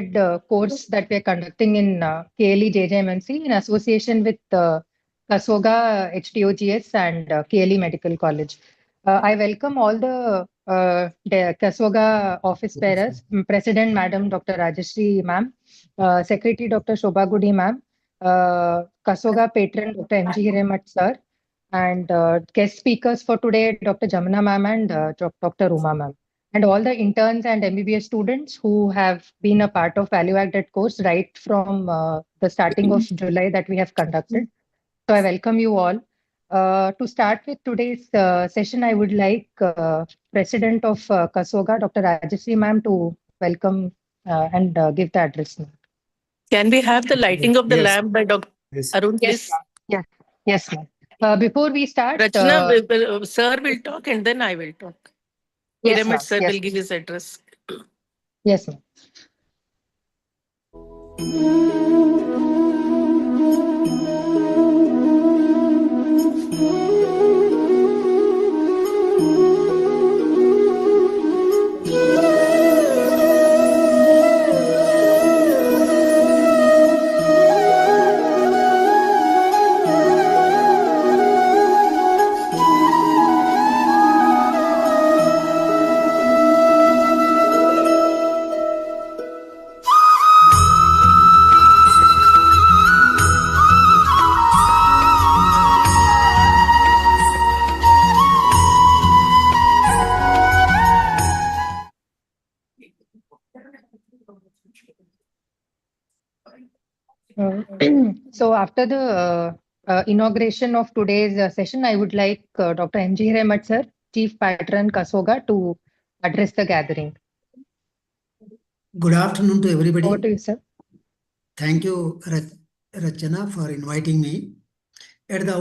course that we're conducting in KLE JJMMC in association with Kasoga HTOGS and KLE Medical College. I welcome all the Kasoga office bearers, President Madam Dr. Rajashri Ma'am, Secretary Dr. Shobha Gudi Ma'am, Kasoga Patron Dr. M.G. Hiremat Sir, and guest speakers for today, Dr. Jamuna Ma'am and Dr. Uma Ma'am, and all the interns and MBBS students who have been a part of value-added course right from the starting of July that we have conducted. So I welcome you all. To start with today's session, I would like President of Kasoga, Dr. Rajashri Ma'am, to welcome and give the address now. Can we have the lighting of the lamp by Dr. Arun, please? Yes, yes, ma'am. Before we start, Rachana, sir will talk and then I will talk. yes, Hiremat ma'am. sir Yes, will give his address. yes, ma'am. So after the inauguration of today's session, I would like Dr. M.G. Hiremat sir, Chief Patron Kasoga, to address the gathering. Good afternoon to everybody. Over to you, sir. Thank you, Rachana, for inviting me. At the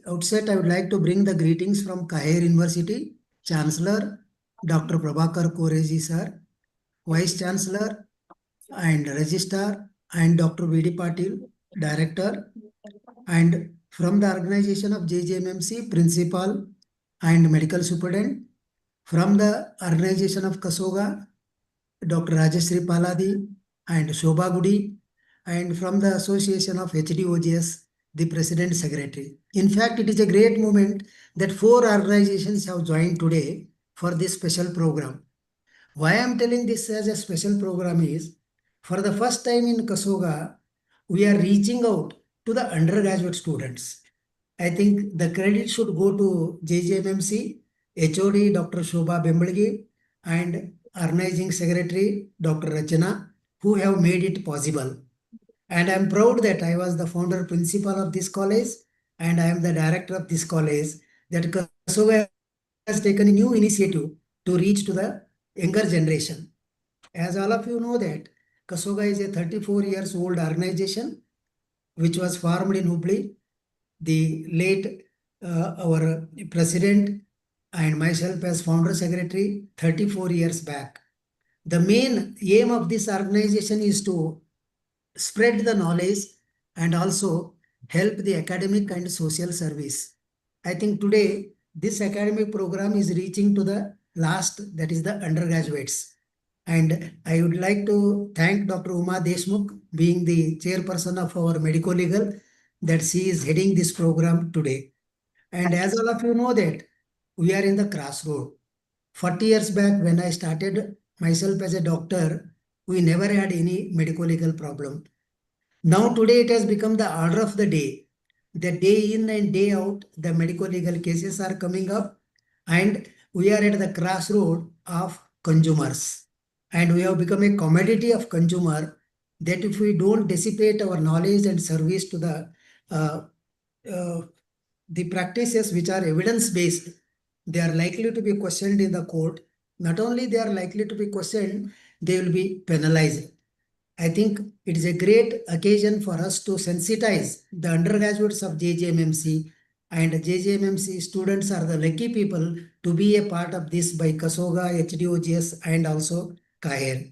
outset, I would like to bring the greetings from Kahir University, Chancellor Dr. Prabhakar Koreji sir, Vice Chancellor and Registrar, and Dr. V.D. Patil, Director, and from the organization of JJMMC, Principal and Medical Superintendent, from the organization of Kasoga, Dr. Rajashri Paladi and Shobha Gudi, and from the Association of HDOGS, the President Secretary. In fact, it is a great moment that 4 organizations have joined today for this special program. Why I am telling this as a special program is, for the first time in Kasoga, we are reaching out to the undergraduate students. I think the credit should go to JJMMC, HOD Dr. Shobha Bembalgi, and Organizing Secretary Dr. Rachana, who have made it possible. And I am proud that I was the founder principal of this college and I am the director of this college, that Kasoga has taken a new initiative to reach to the younger generation. As all of you know that Kasoga is a 34 years old organization which was formed in Hubli. The late our president and myself as founder secretary 34 years back. The main aim of this organization is to spread the knowledge and also help the academic and social service. I think today this academic program is reaching to the last, that is the undergraduates. And I would like to thank Dr. Uma Deshmukh, being the chairperson of our Medicolegal, that she is heading this program today. And as all of you know that we are in the crossroad. 40 years back when I started myself as a doctor, we never had any medical legal problem. Now today it has become the order of the day. The day in and day out, the medical legal cases are coming up and we are at the crossroad of consumers. And we have become a commodity of consumer, that if we don't dissipate our knowledge and service to the practices which are evidence-based, they are likely to be questioned in the court. Not only they are likely to be questioned, they will be penalized. I think it is a great occasion for us to sensitize the undergraduates of JJMMC, and JJMMC students are the lucky people to be a part of this by Kasoga, HDOGS and also Kahir.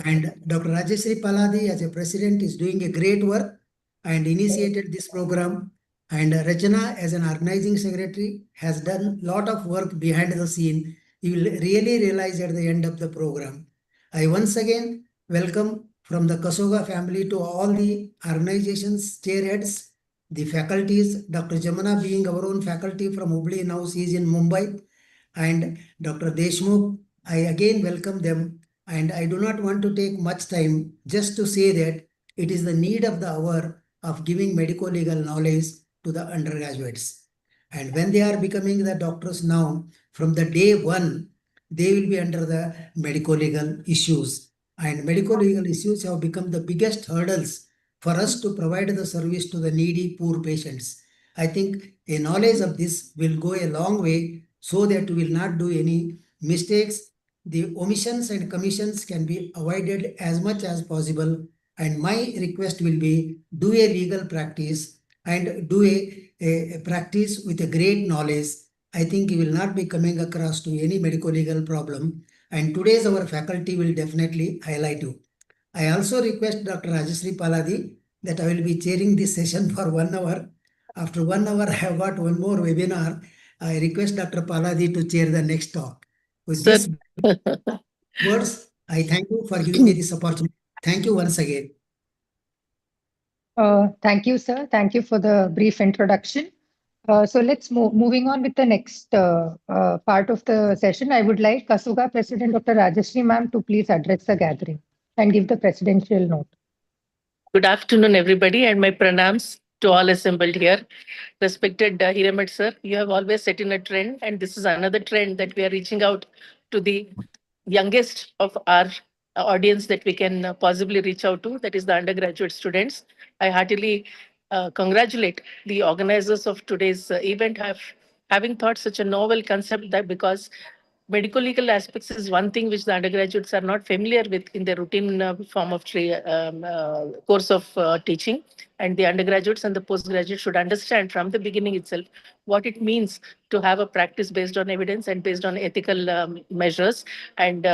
And Dr. Rajeshri Paladi as a president is doing a great work and initiated this program. And Rachana as an organizing secretary has done a lot of work behind the scene. You will really realize at the end of the program. I once again welcome from the Kasoga family to all the organizations, chairheads, the faculties, Dr. Jamana being our own faculty from Hubli, now she is in Mumbai, and Dr. Deshmukh, I again welcome them, and I do not want to take much time just to say that it is the need of the hour of giving medico-legal knowledge to the undergraduates. And when they are becoming the doctors now, from the day one, they will be under the medico-legal issues. And medico-legal issues have become the biggest hurdles for us to provide the service to the needy, poor patients. I think a knowledge of this will go a long way so that we will not do any mistakes. The omissions and commissions can be avoided as much as possible. And my request will be do a legal practice and do a practice with a great knowledge. I think you will not be coming across to any medical legal problem. And today's our faculty will definitely highlight you. I also request Dr. Rajashree Paladi that I will be chairing this session for 1 hour. After 1 hour, I have got one more webinar. I request Dr. Paladi to chair the next talk. With Sir, these words, I thank you for giving me this opportunity. Thank you once again. Thank you, sir. Thank you for the brief introduction. So let's moving on with the next part of the session. I would like Kasuga President Dr. Rajashree ma'am to please address the gathering and give the presidential note. good afternoon, everybody, and my pranams to all assembled here. Respected Hiramat sir, you have always set in a trend, and this is another trend that we are reaching out to the youngest of our audience that we can possibly reach out to, that is the undergraduate students. I heartily congratulate the organizers of today's event having thought such a novel concept, that because medical legal aspects is one thing which the undergraduates are not familiar with in their routine form of course of teaching, and the undergraduates and the postgraduates should understand from the beginning itself what it means to have a practice based on evidence and based on ethical measures. And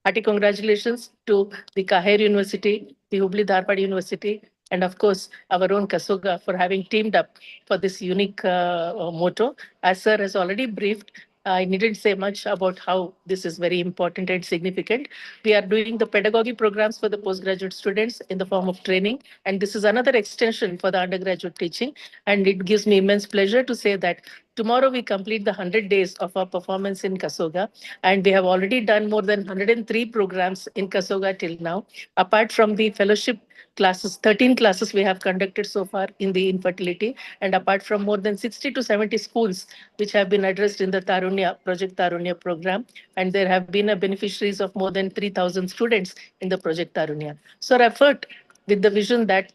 hearty congratulations to the Kaher University, the Hubli Dharwad University, and of course our own Kasoga for having teamed up for this unique motto. As sir has already briefed, I needn't say much about how this is very important and significant. We are doing the pedagogy programs for the postgraduate students in the form of training, and this is another extension for the undergraduate teaching. And it gives me immense pleasure to say that tomorrow we complete the 100 days of our performance in Kasoga, and we have already done more than 103 programs in Kasoga till now. Apart from the fellowship classes, 13 classes we have conducted so far in the infertility, and apart from more than 60 to 70 schools which have been addressed in the Tarunya, Project Tarunya program, and there have been beneficiaries of more than 3,000 students in the Project Tarunya. So our effort with the vision that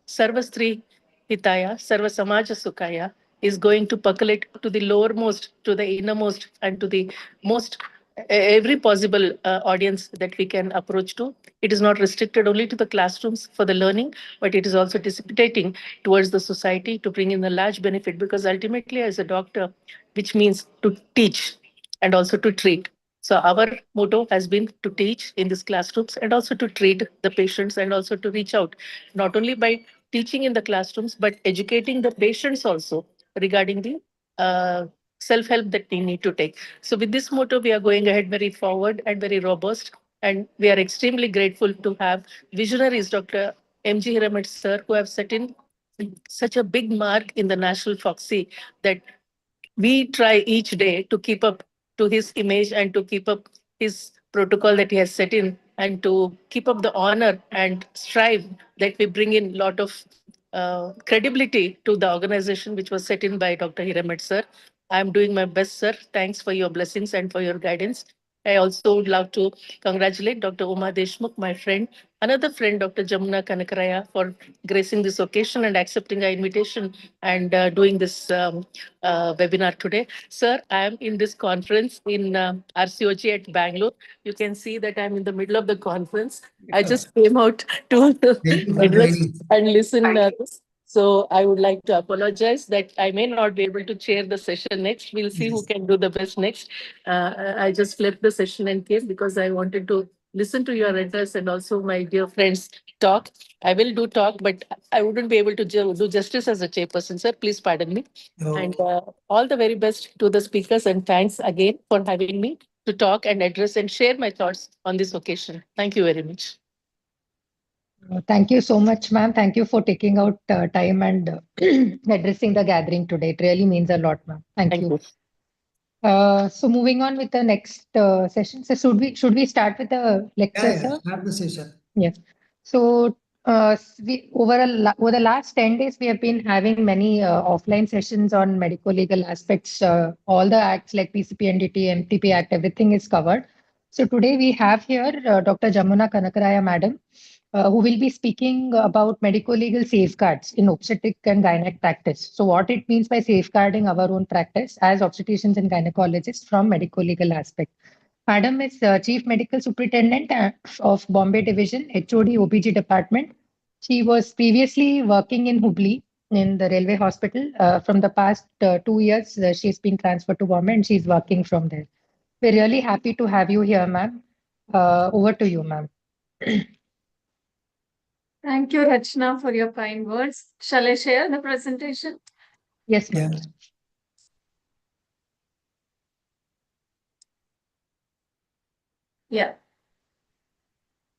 Sarvastri Hitaya, Sarva Samaja Sukhaya is going to percolate to the lowermost, to the innermost, and to the most every possible audience that we can approach to. It is not restricted only to the classrooms for the learning, but it is also dissipating towards the society to bring in a large benefit, because ultimately as a doctor, which means to teach and also to treat. So our motto has been to teach in these classrooms and also to treat the patients and also to reach out, not only by teaching in the classrooms, but educating the patients also regarding the self-help that we need to take. So with this motto, we are going ahead very forward and very robust. And we are extremely grateful to have visionaries, Dr. M.G. Hiramat sir, who have set in such a big mark in the national foxy that we try each day to keep up to his image and to keep up his protocol that he has set in, and to keep up the honor and strive that we bring in a lot of credibility to the organization which was set in by Dr. Hiramat sir. I'm doing my best, sir. Thanks for your blessings and for your guidance. I also would love to congratulate Dr. Uma Deshmukh, my friend, another friend, Dr. Jamuna Kanakaraya, for gracing this occasion and accepting our invitation and doing this webinar today. Sir, I am in this conference in RCOG at Bangalore. You can see that I'm in the middle of the conference. I just came out to Thank you for address joining. and listen this. So I would like to apologize that I may not be able to chair the session next. We'll see who Yes. can do the best next. I just flipped the session and came because I wanted to listen to your address and also my dear friends talk. I will do talk, but I wouldn't be able to do justice as a chairperson, sir. Please pardon me. Oh, And all the very best to the speakers, and thanks again for having me to talk and address and share my thoughts on this occasion. Thank you very much. Thank you so much, ma'am. Thank you for taking out time and addressing the gathering today. It really means a lot, ma'am. Thank you. So moving on with the next session. So should we start with the lecture, Yeah, sir? start the session. Yes. So over the last 10 days, we have been having many offline sessions on medical legal aspects. All the acts like PCP, NDT, MTP Act, everything is covered. So today we have here Dr. Jamuna Kanakaraya, madam, who will be speaking about medical legal safeguards in obstetric and gynec practice. So what it means by safeguarding our own practice as obstetricians and gynecologists from medical legal aspect. Madam is Chief Medical Superintendent of Bombay Division, HOD OBG Department. She was previously working in Hubli in the railway hospital. From the past 2 years, she's been transferred to Bombay and she's working from there. We're really happy to have you here, ma'am. Over to you, ma'am. Thank you, Rachna, for your kind words. Shall I share the presentation? Yes, ma'am. Yeah. Yeah.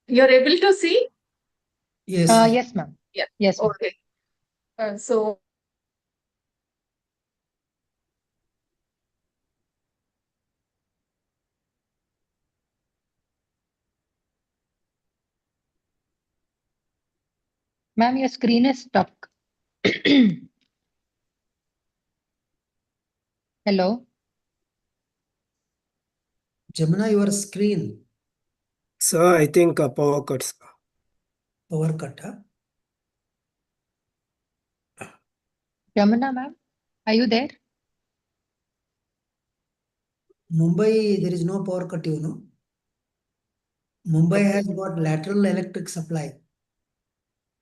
You're able to see? Yes. Yes, ma'am. Yeah. Yes, ma'am. Okay. So Ma'am, your screen is stuck. Hello. Jamuna, your screen. Sir, I think power cuts. Power cut, huh? Jamuna, ma'am, are you there? Mumbai, there is no power cut, you know. Mumbai has got lateral electric supply.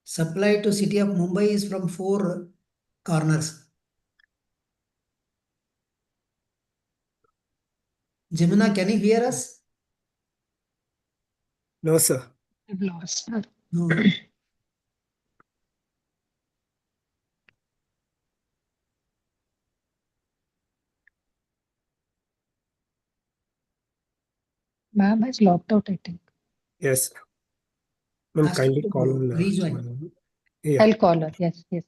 Supply to city of Mumbai is from 4 corners. Jamuna, can you hear us? No, sir. I've lost her. No. Ma'am has logged out, I think. Yes. Ma'am, Ask her kindly to call. rejoin. Yeah. I'll call her. Yes, yes.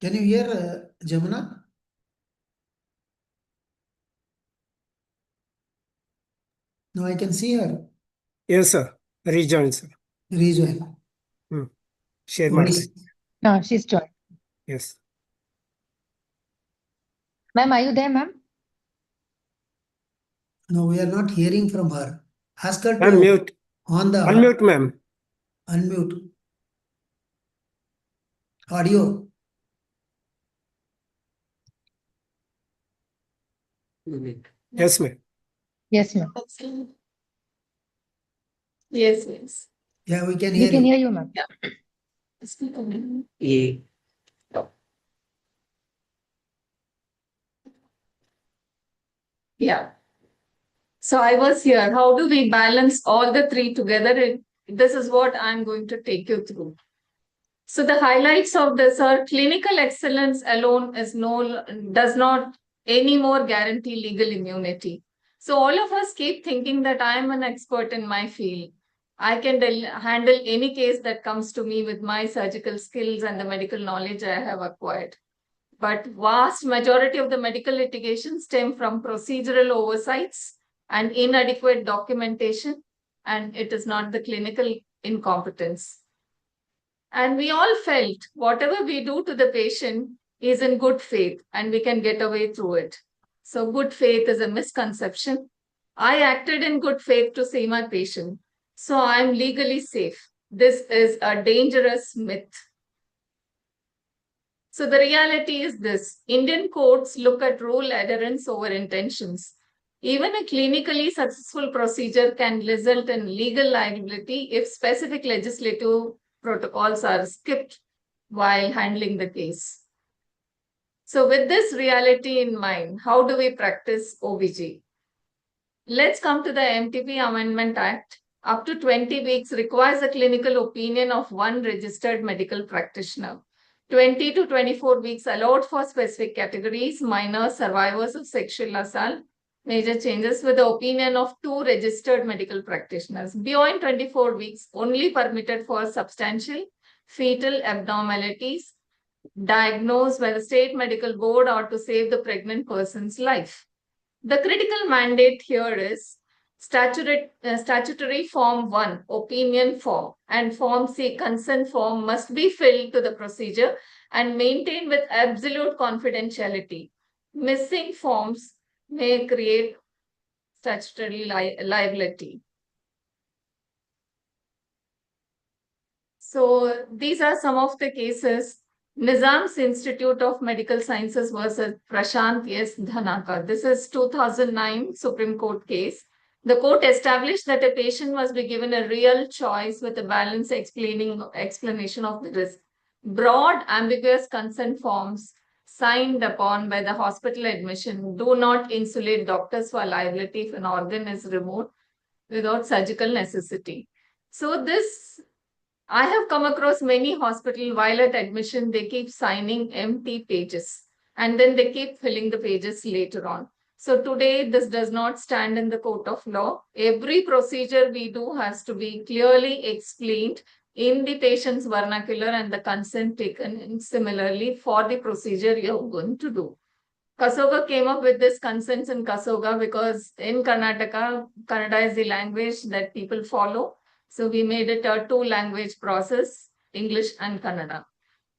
Can you hear Jamuna? No, I can see her. Yes, sir. Rejoin, sir. Rejoin. Share Only- market. She's joined. Yes. Ma'am, are you there, ma'am? No, we are not hearing from her. Ask her to Unmute. on the Unmute, ma'am. unmute audio. Yes, ma'am. Yes, ma'am. yes, yes. Yeah, we can We hear can you. hear you, ma'am. Yeah. So I was here. How do we balance all the three together? This is what I'm going to take you through. So the highlights of this are clinical excellence alone does not anymore guarantee legal immunity. So all of us keep thinking that I'm an expert in my field. I can handle any case that comes to me with my surgical skills and the medical knowledge I have acquired. But vast majority of the medical litigation stem from procedural oversights and inadequate documentation, and it is not the clinical incompetence. And we all felt whatever we do to the patient is in good faith and we can get away through it. So good faith is a misconception. I acted in good faith to see my patient. So I'm legally safe. This is a dangerous myth. So the reality is this: Indian courts look at rule adherence over intentions. Even a clinically successful procedure can result in legal liability if specific legislative protocols are skipped while handling the case. So with this reality in mind, how do we practice OBG? Let's come to the MTP Amendment Act. Up to 20 weeks requires a clinical opinion of one registered medical practitioner. 20 to 24 weeks allowed for specific categories: minors, survivors of sexual assault. Major changes with the opinion of 2 registered medical practitioners. Beyond 24 weeks, only permitted for substantial fetal abnormalities diagnosed by the state medical board or to save the pregnant person's life. The critical mandate here is statutory Form 1, opinion form, and Form C, consent form, must be filled to the procedure and maintained with absolute confidentiality. Missing forms may create statutory liability. So these are some of the cases. Nizam's Institute of Medical Sciences versus Prashant S. Dhanaka. This is 2009 Supreme Court case. The court established that a patient must be given a real choice with a balanced explanation of the risk. Broad, ambiguous consent forms signed upon by the hospital admission do not insulate doctors for liability if an organ is removed without surgical necessity. So this, I have come across many hospitals while at admission, they keep signing empty pages and then they keep filling the pages later on. So today, this does not stand in the court of law. Every procedure we do has to be clearly explained in the patient's vernacular and the consent taken in similarly for the procedure you're going to do. Kasoga came up with this consents in Kasoga because in Karnataka, Kannada is the language that people follow. So we made it a 2-language process, English and Kannada.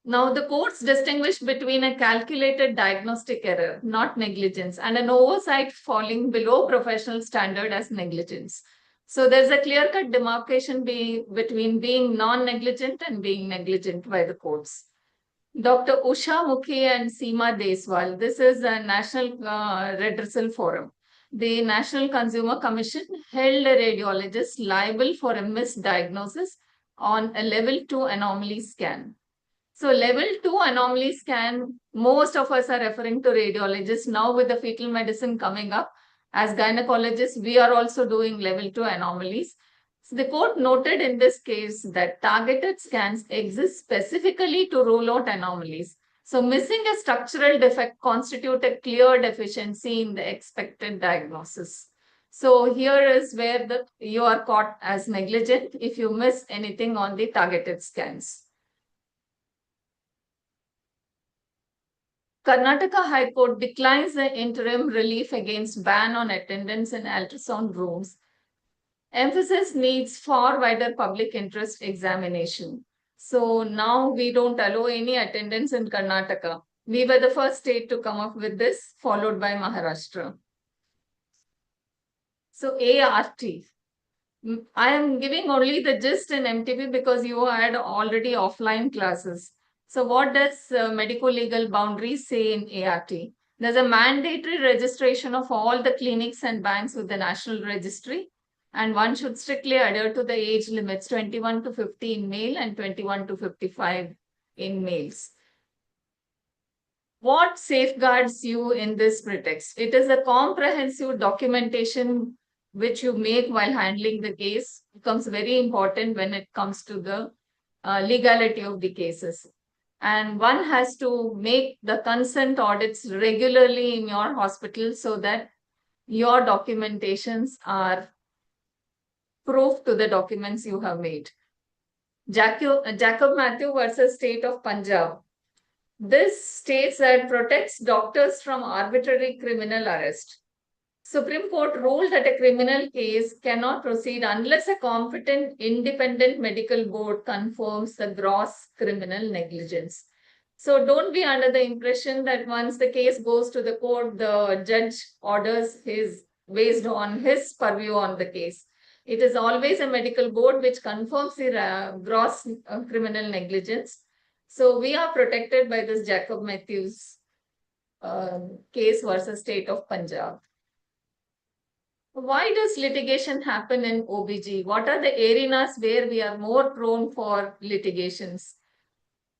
Now the courts distinguish between a calculated diagnostic error, not negligence, and an oversight falling below professional standard as negligence. So there's a clear-cut demarcation between being non-negligent and being negligent by the courts. Dr. Usha Mukhi and Seema Deswal, this is a National Redressal Forum. The National Consumer Commission held a radiologist liable for a misdiagnosis on a level 2 anomaly scan. So level 2 anomaly scan, most of us are referring to radiologists. Now with the fetal medicine coming up, as gynecologists, we are also doing level 2 anomalies. So the court noted in this case that targeted scans exist specifically to rule out anomalies. So missing a structural defect constitutes a clear deficiency in the expected diagnosis. So here is where you are caught as negligent if you miss anything on the targeted scans. Karnataka High Court declines the interim relief against ban on attendance in ultrasound rooms. Emphasis needs far wider public interest examination. So now we don't allow any attendance in Karnataka. We were the first state to come up with this, followed by Maharashtra. So ART. I am giving only the gist in MTP because you had already offline classes. So what does medico-legal boundaries say in ART? There's a mandatory registration of all the clinics and banks with the National Registry. And one should strictly adhere to the age limits, 21 to 50 in male and 21 to 55 in males. What safeguards you in this pretext? It is a comprehensive documentation which you make while handling the case. It becomes very important when it comes to the legality of the cases. And one has to make the consent audits regularly in your hospital so that your documentations are proof to the documents you have made. Jacob Matthew versus State of Punjab. This states that protects doctors from arbitrary criminal arrest. Supreme Court ruled that a criminal case cannot proceed unless a competent independent medical board confirms the gross criminal negligence. So don't be under the impression that once the case goes to the court, the judge orders based on his purview on the case. It is always a medical board which confirms the gross criminal negligence. So we are protected by this Jacob Matthews case versus State of Punjab. Why does litigation happen in OBG? What are the arenas where we are more prone for litigations?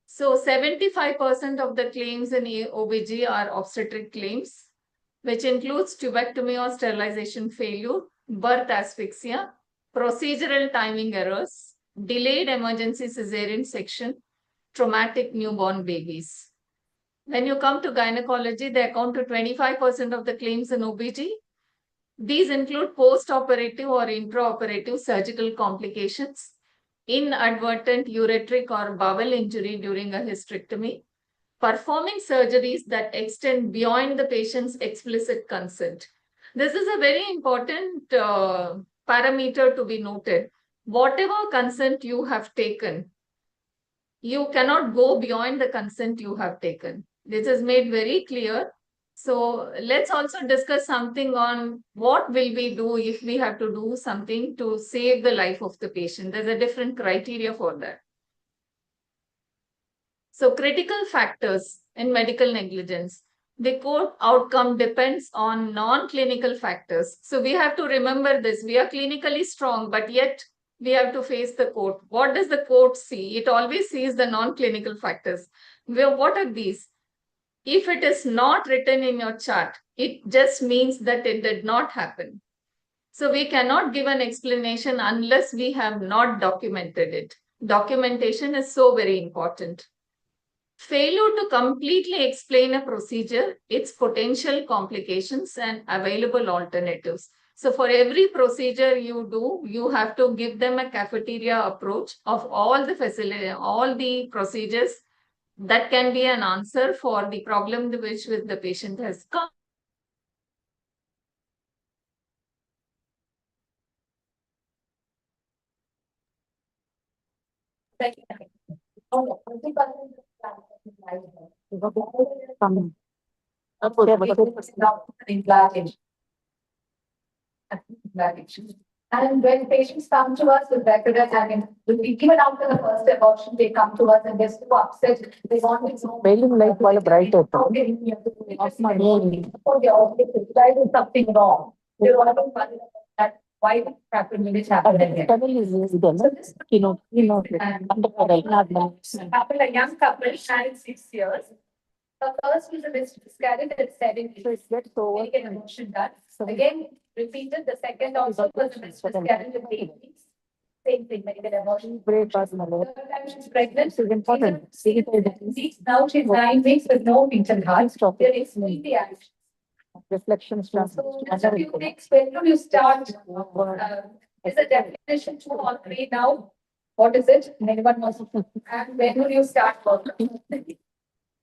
So 75% of the claims in OBG are obstetric claims, which includes tubectomy or sterilization failure, birth asphyxia, procedural timing errors, delayed emergency cesarean section, traumatic newborn babies. When you come to gynecology, they account to 25% of the claims in OBG. These include post-operative or intraoperative surgical complications, inadvertent ureteric or bowel injury during a hysterectomy, performing surgeries that extend beyond the patient's explicit consent. This is a very important parameter to be noted. Whatever consent you have taken, you cannot go beyond the consent you have taken. This is made very clear. So let's also discuss something on what will we do if we have to do something to save the life of the patient. There's a different criteria for that. So critical factors in medical negligence. The court outcome depends on non-clinical factors. So we have to remember this. We are clinically strong, but yet we have to face the court. What does the court see? It always sees the non-clinical factors. Well, what are these? If it is not written in your chart, it just means that it did not happen. So we cannot give an explanation unless we have not documented it. Documentation is so very important. Failure to completely explain a procedure, its potential complications and available alternatives. So for every procedure you do, you have to give them a cafeteria approach of all the facility, all the procedures. That can be an answer for the problem which the patient has come. And when patients come to us with recurrent, I mean, even after the first abortion, they come to us and they're so upset. They want to know. Failing like while a bright out. Okay, you have to do it. Oh, yeah, okay, why is something wrong? They want to find out that why it happened, which happened again. So this couple, a young couple, married 6 years. The first was a miscarriage at 7 years. Make an abortion done. Again, repeated. The second also was a miscarriage at 8 weeks. Same thing, medical abortion. Third time she's pregnant. This is important. Now she's 9 weeks with no fetal heart. There is the action. Reflections. So just a few things. When do you start? Is the definition 2 or 3 now? What is it? Anyone wants to? And when will you start working?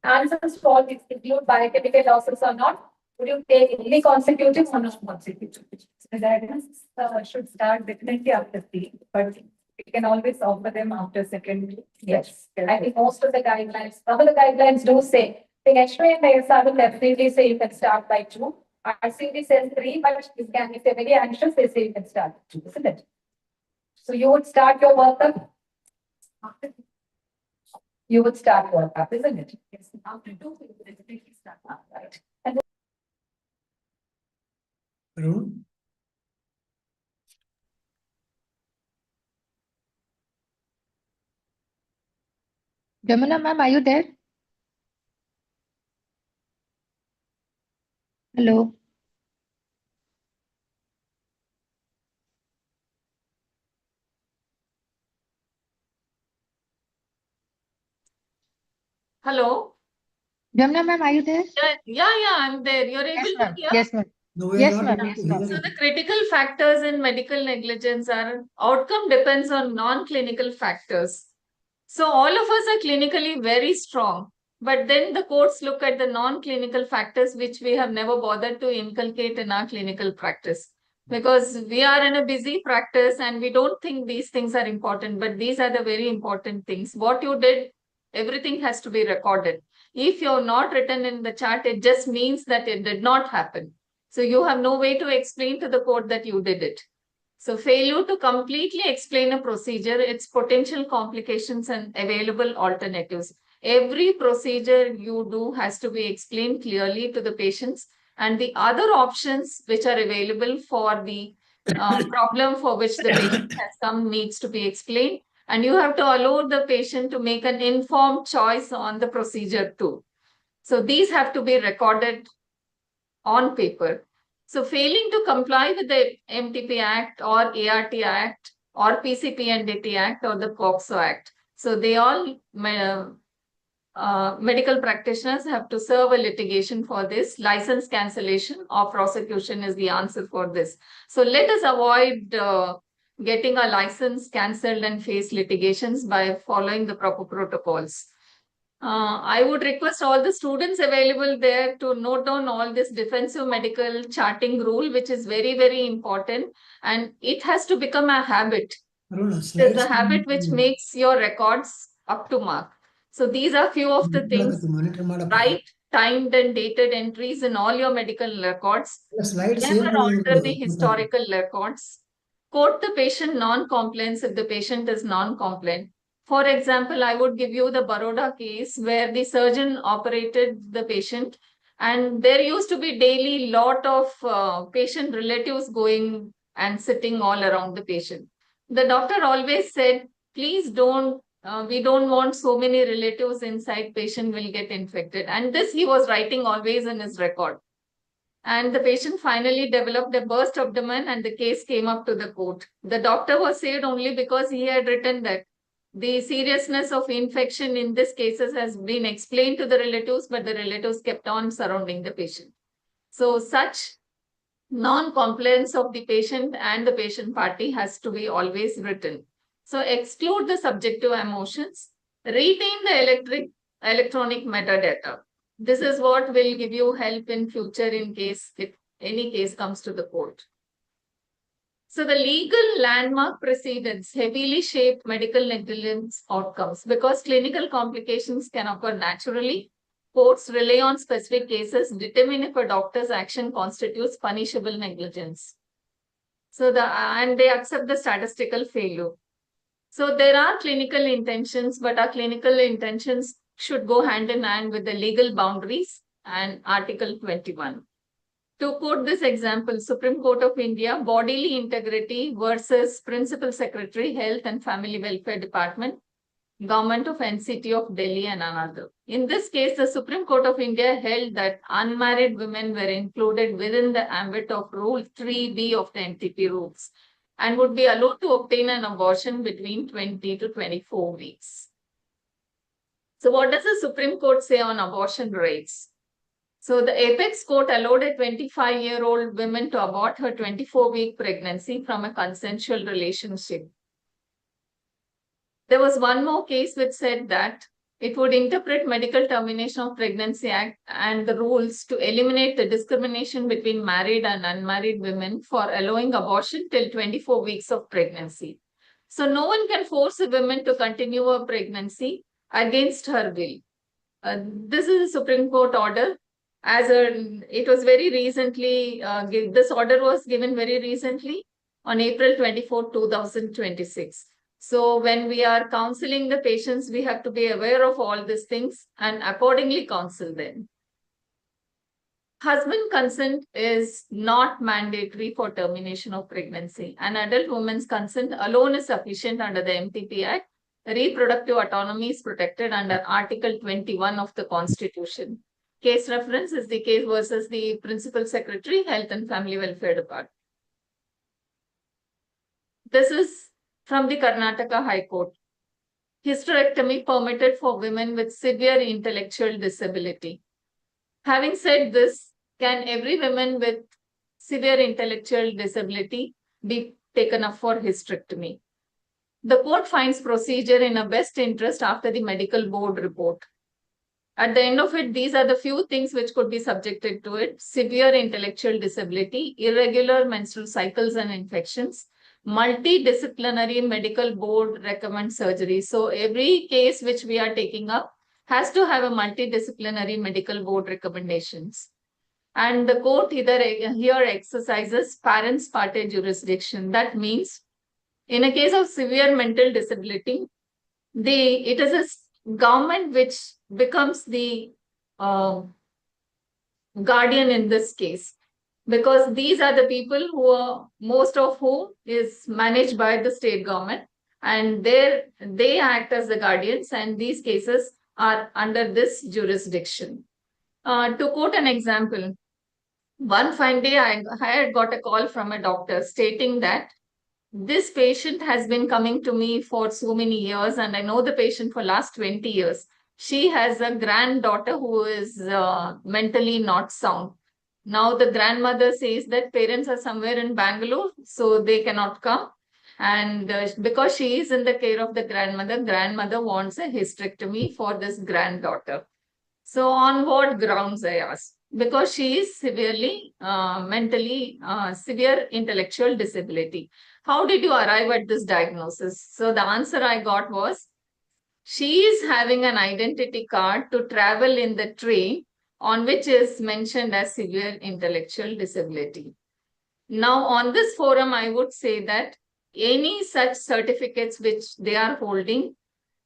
Answers to all these include biochemical losses or not. Would you take any consecutive or not consecutive? The diagnosis should start definitely after 3, but we can always offer them after second. Yes, I think most of the guidelines, some of the guidelines do say, the X-ray and the SR will definitely say you can start by 2. RCD says 3, but if they're very anxious, they say you can start by 2, isn't it? So you would start your workup. You would start workup, isn't it? Yes. After 2, you would definitely start, right? And Arun? Jamuna ma'am, are you there? Hello. Hello? Jamuna ma'am, are you there? Yeah, I'm there. You're able Yes, to ma'am. hear? Yes, ma'am. No, we are Yes, not ma'am. able Yes, to ma'am. hear So you. the critical factors in medical negligence are outcome depends on non-clinical factors. So all of us are clinically very strong, but then the courts look at the non-clinical factors which we have never bothered to inculcate in our clinical practice. Because we are in a busy practice and we don't think these things are important, but these are the very important things. What you did, everything has to be recorded. If you're not written in the chart, it just means that it did not happen. So you have no way to explain to the court that you did it. So failure to completely explain a procedure, its potential complications and available alternatives. every procedure you do has to be explained clearly to the patients, and the other options which are available for the problem for which the patient has come needs to be explained. And you have to allow the patient to make an informed choice on the procedure too. So these have to be recorded on paper. So failing to comply with the MTP Act or ART Act or PCP and DT Act or the POXO Act. So they all medical practitioners have to serve a litigation for this. License cancellation or prosecution is the answer for this. So let us avoid getting a license cancelled and face litigations by following the proper protocols. I would request all the students available there to note down all this defensive medical charting rule, which is very, very important. And it has to become a habit. It's a habit which makes your records up to mark. So these are few of the things. Write timed and dated entries in all your medical records. Never alter the historical records. Quote the patient non-compliance if the patient is non-compliant. For example, I would give you the Baroda case where the surgeon operated the patient, and there used to be daily lot of patient relatives going and sitting all around the patient. The doctor always said, please don't, we don't want so many relatives inside, patient will get infected. And this he was writing always in his record. And the patient finally developed a burst abdomen and the case came up to the court. The doctor was saved only because he had written that the seriousness of infection in this cases has been explained to the relatives, but the relatives kept on surrounding the patient. So such non-compliance of the patient and the patient party has to be always written. So exclude the subjective emotions, retain the electronic metadata. This is what will give you help in future in case if any case comes to the court. So the legal landmark precedents heavily shape medical negligence outcomes because clinical complications can occur naturally. Courts rely on specific cases, determine if a doctor's action constitutes punishable negligence. So and they accept the statistical failure. So there are clinical intentions, but our clinical intentions should go hand in hand with the legal boundaries and Article 21. To quote this example, Supreme Court of India, bodily integrity versus Principal Secretary, Health and Family Welfare Department, Government of NCT of Delhi and another. In this case, the Supreme Court of India held that unmarried women were included within the ambit of Rule 3B of the MTP rules and would be allowed to obtain an abortion between 20 to 24 weeks. So what does the Supreme Court say on abortion rates? So the apex court allowed a 25-year-old woman to abort her 24-week pregnancy from a consensual relationship. There was one more case which said that it would interpret Medical Termination of Pregnancy Act and the rules to eliminate the discrimination between married and unmarried women for allowing abortion till 24 weeks of pregnancy. So no one can force a woman to continue a pregnancy against her will. This is a Supreme Court order. It was very recently, this order was given very recently on April 24, 2026. So when we are counseling the patients, we have to be aware of all these things and accordingly counsel them. Husband consent is not mandatory for termination of pregnancy. An adult woman's consent alone is sufficient under the MTP Act. Reproductive autonomy is protected under Article 21 of the Constitution. Case reference is the case versus the Principal Secretary, Health and Family Welfare Department. This is from the Karnataka High Court. Hysterectomy permitted for women with severe intellectual disability. Having said this, can every woman with severe intellectual disability be taken up for hysterectomy? The court finds procedure in a best interest after the medical board report. At the end of it, these are the few things which could be subjected to it: severe intellectual disability, irregular menstrual cycles and infections, multidisciplinary medical board recommend surgery. So every case which we are taking up has to have a multidisciplinary medical board recommendations. And the court here exercises parens parte jurisdiction. That means in a case of severe mental disability, it is a government which becomes the guardian in this case, because these are the people who are, most of whom is managed by the state government, and they act as the guardians, and these cases are under this jurisdiction. To quote an example, one fine day I had got a call from a doctor stating that this patient has been coming to me for so many years, and I know the patient for last 20 years. She has a granddaughter who is mentally not sound. Now the grandmother says that parents are somewhere in Bangalore, so they cannot come. And because she is in the care of the grandmother wants a hysterectomy for this granddaughter. So on what grounds, I asked? Because she is severely severe intellectual disability. How did you arrive at this diagnosis? So the answer I got was, she is having an identity card to travel in the train on which is mentioned as severe intellectual disability. Now on this forum, I would say that any such certificates which they are holding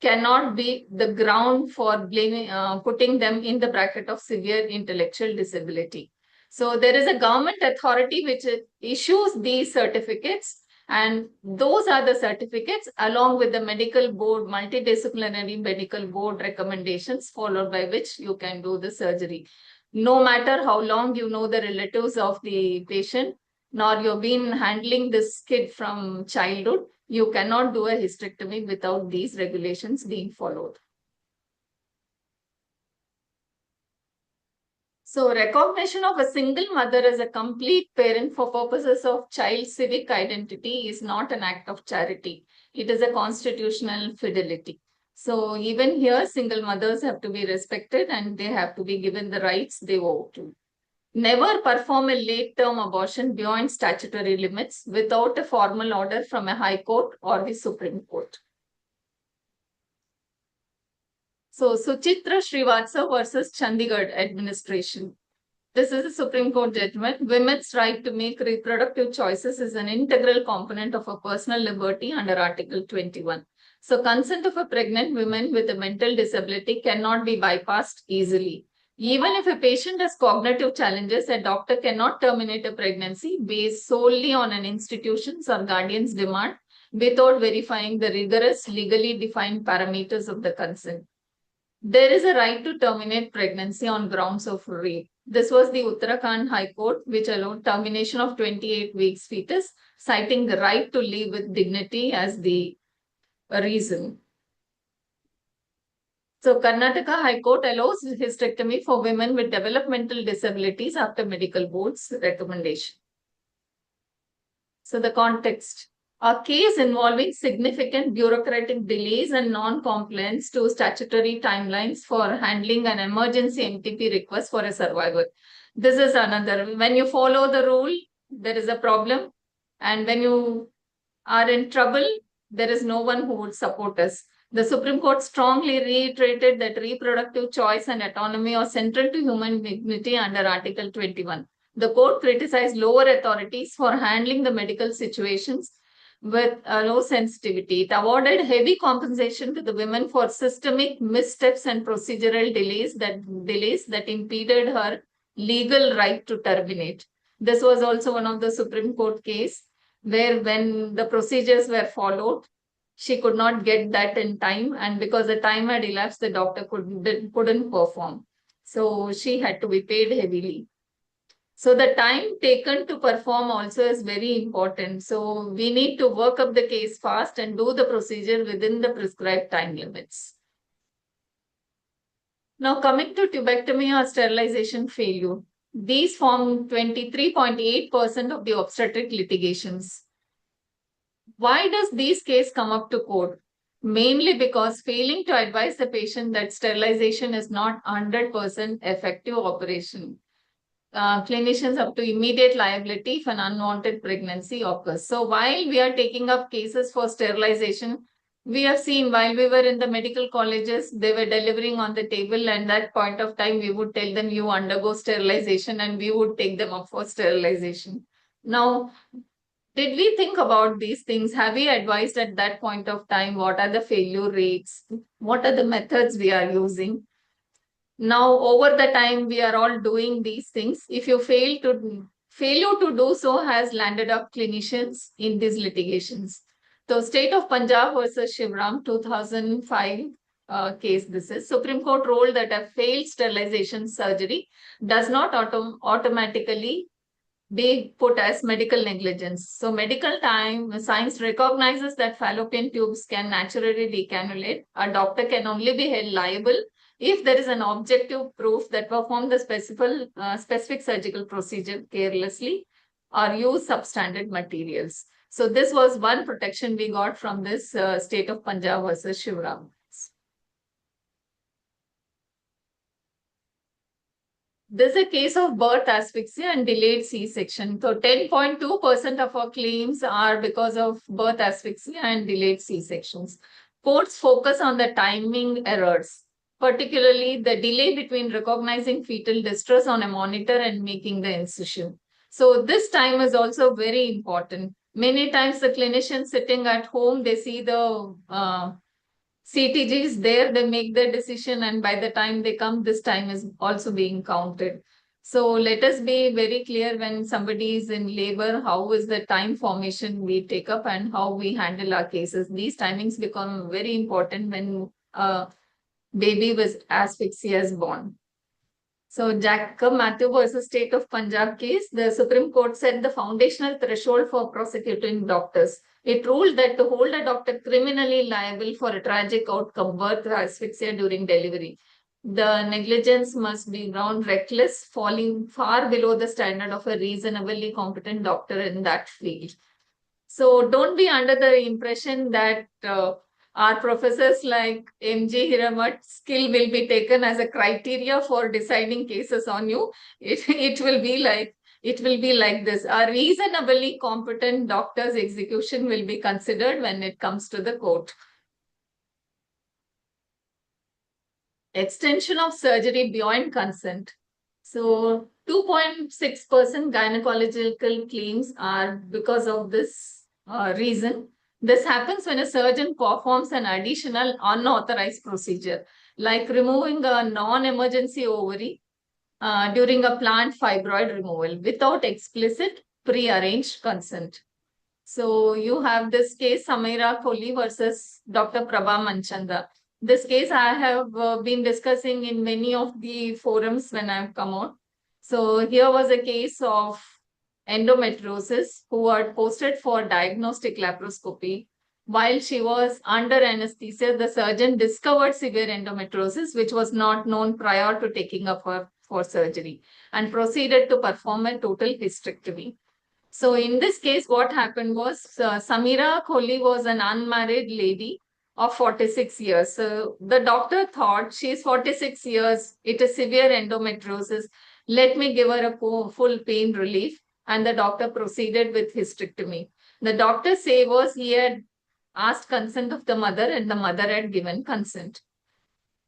cannot be the ground for blaming, putting them in the bracket of severe intellectual disability. So there is a government authority which issues these certificates, and those are the certificates along with the medical board, multidisciplinary medical board recommendations, followed by which you can do the surgery. No matter how long you know the relatives of the patient, nor you've been handling this kid from childhood, you cannot do a hysterectomy without these regulations being followed. So recognition of a single mother as a complete parent for purposes of child civic identity is not an act of charity. It is a constitutional fidelity. So even here, single mothers have to be respected and they have to be given the rights they owe to. Never perform a late-term abortion beyond statutory limits without a formal order from a High Court or the Supreme Court. So, Suchitra Srivatsa versus Chandigarh administration. This is a Supreme Court judgment. Women's right to make reproductive choices is an integral component of a personal liberty under Article 21. So, consent of a pregnant woman with a mental disability cannot be bypassed easily. Even if a patient has cognitive challenges, a doctor cannot terminate a pregnancy based solely on an institution's or guardian's demand without verifying the rigorous legally defined parameters of the consent. There is a right to terminate pregnancy on grounds of rape. This was the Uttarakhand High Court, which allowed termination of 28 weeks fetus, citing the right to live with dignity as the reason. So Karnataka High Court allows hysterectomy for women with developmental disabilities after medical board's recommendation. So the context. A case involving significant bureaucratic delays and non-compliance to statutory timelines for handling an emergency MTP request for a survivor. This is another. When you follow the rule, there is a problem. And when you are in trouble, there is no one who would support us. The Supreme Court strongly reiterated that reproductive choice and autonomy are central to human dignity under Article 21. The court criticized lower authorities for handling the medical situations with low sensitivity. It awarded heavy compensation to the women for systemic missteps and procedural delays that impeded her legal right to terminate. This was also one of the Supreme Court case where when the procedures were followed, she could not get that in time, and because the time had elapsed, the doctor couldn't perform. So she had to be paid heavily. So the time taken to perform also is very important. So we need to work up the case fast and do the procedure within the prescribed time limits. Now coming to tubectomy or sterilization failure, these form 23.8% of the obstetric litigations. Why does these cases come up to court? Mainly because failing to advise the patient that sterilization is not 100% effective operation. Clinicians up to immediate liability if an unwanted pregnancy occurs. So while we are taking up cases for sterilization, we have seen while we were in the medical colleges, they were delivering on the table, and that point of time, we would tell them you undergo sterilization and we would take them up for sterilization. Now, did we think about these things? Have we advised at that point of time what are the failure rates? What are the methods we are using? Now, over the time, we are all doing these things. If you failure to do so has landed up clinicians in these litigations. So, State of Punjab versus Shivram, 2005 case. This is Supreme Court ruled that a failed sterilization surgery does not automatically be put as medical negligence. So medical science recognizes that fallopian tubes can naturally decannulate. A doctor can only be held liable if there is an objective proof that performed the specific surgical procedure carelessly or use substandard materials. So this was one protection we got from this State of Punjab versus Shivram. This is a case of birth asphyxia and delayed C-section. So 10.2% of our claims are because of birth asphyxia and delayed C-sections. Courts focus on the timing errors, particularly the delay between recognizing fetal distress on a monitor and making the incision. So this time is also very important. Many times the clinician sitting at home, they see the CTG is there, they make their decision, and by the time they come, this time is also being counted. So let us be very clear when somebody is in labor, how is the time formation we take up and how we handle our cases. These timings become very important when a baby with asphyxia is born. So Jacob Matthew versus State of Punjab case, the Supreme Court set the foundational threshold for prosecuting doctors. It ruled that to hold a doctor criminally liable for a tragic outcome, birth or asphyxia during delivery, the negligence must be ground reckless, falling far below the standard of a reasonably competent doctor in that field. So don't be under the impression that our professors like M.G. Hiramat's skill will be taken as a criteria for deciding cases on you. It will be like this. A reasonably competent doctor's execution will be considered when it comes to the court. Extension of surgery beyond consent. So 2.6% gynecological claims are because of this reason. This happens when a surgeon performs an additional unauthorized procedure, like removing a non-emergency ovary during a planned fibroid removal without explicit pre-arranged consent. So you have this case, Samira Kohli versus Dr. Prabha Manchanda. This case I have been discussing in many of the forums when I've come out. So here was a case of endometriosis who had posted for diagnostic laparoscopy. While she was under anesthesia, the surgeon discovered severe endometriosis, which was not known prior to taking up her for surgery, and proceeded to perform a total hysterectomy. So in this case, what happened was Samira Kohli was an unmarried lady of 46 years. So the doctor thought she's 46 years, it is severe endometriosis. Let me give her a full pain relief. And the doctor proceeded with hysterectomy. The doctor say was he had asked consent of the mother and the mother had given consent.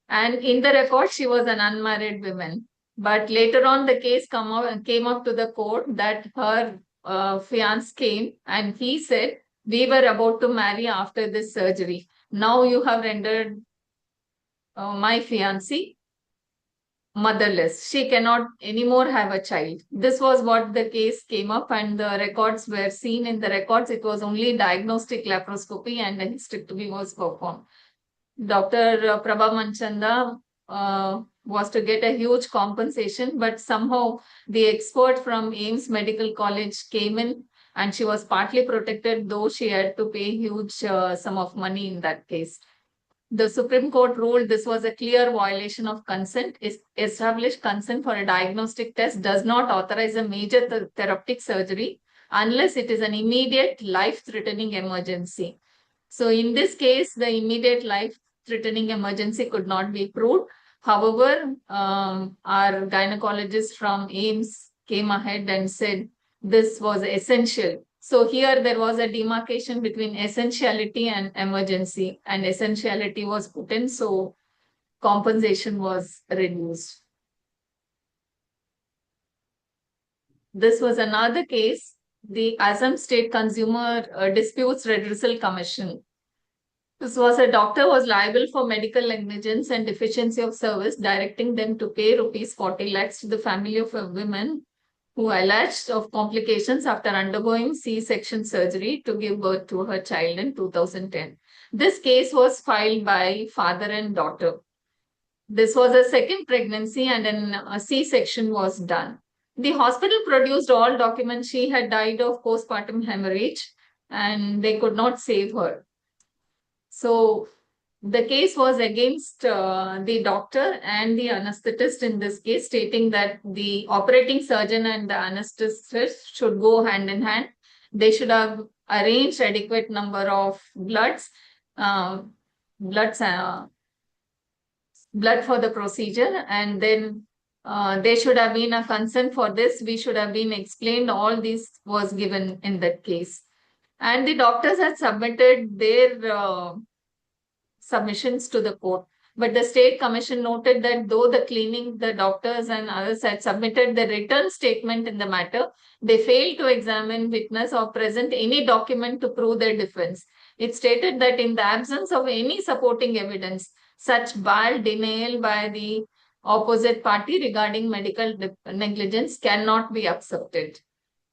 And in the record, she was an unmarried woman. But later on, the case came up to the court that her fiance came and he said, we were about to marry after this surgery. Now you have rendered my fiancée motherless. She cannot anymore have a child. This was what the case came up, and the records were seen. In the records, it was only diagnostic laparoscopy and a hysterectomy was performed. Dr. Prabha Manchanda was to get a huge compensation, but somehow the expert from AIIMS Medical College came in and she was partly protected, though she had to pay huge sum of money in that case. The Supreme Court ruled this was a clear violation of consent. Established consent for a diagnostic test does not authorize a major therapeutic surgery unless it is an immediate life-threatening emergency. So in this case, the immediate life-threatening emergency could not be proved. However, our gynecologist from AIIMS came ahead and said this was essential. So here there was a demarcation between essentiality and emergency, and essentiality was put in, so compensation was reduced. This was another case, the Assam State Consumer Disputes Redressal Commission. This was a doctor was liable for medical negligence and deficiency of service, directing them to pay rupees 40 lakhs to the family of a woman who alleged of complications after undergoing C-section surgery to give birth to her child in 2010. This case was filed by father and daughter. This was a second pregnancy and a C-section was done. The hospital produced all documents. She had died of postpartum hemorrhage and they could not save her. So the case was against the doctor and the anesthetist in this case, stating that the operating surgeon and the anesthetist should go hand in hand. They should have arranged adequate number of bloods blood for the procedure, and then there should have been a consent for this. We should have been explained. All this was given in that case. And the doctors had submitted their submissions to the court. But the state commission noted that though the doctors and others had submitted the written statement in the matter, they failed to examine, witness, or present any document to prove their defense. It stated that in the absence of any supporting evidence, such bald denial by the opposite party regarding medical negligence cannot be accepted.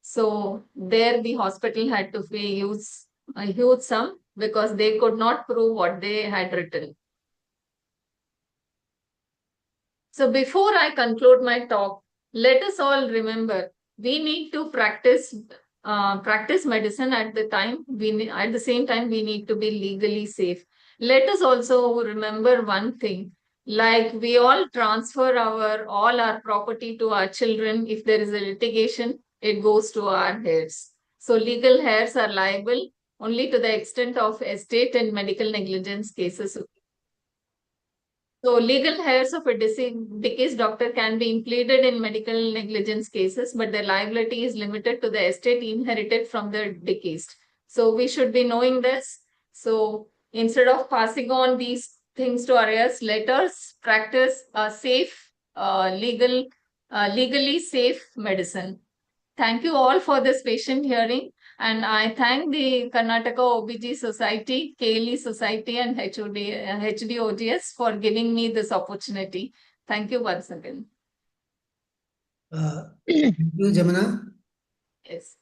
So there the hospital had to use a huge sum because they could not prove what they had written. So before I conclude my talk, let us all remember we need to practice medicine at the same time we need to be legally safe. Let us also remember one thing, like we all transfer all our property to our children. If there is a litigation, it goes to our heirs. So legal heirs are liable only to the extent of estate and medical negligence cases. So legal heirs of a deceased doctor can be included in medical negligence cases, but their liability is limited to the estate inherited from the deceased. So we should be knowing this. So instead of passing on these things to our heirs, let us practice a safe, legally safe medicine. Thank you all for this patient hearing. And I thank the Karnataka OBG Society, KLE Society, and HDOGS for giving me this opportunity. Thank you once again. Thank you, Jamana. Yes.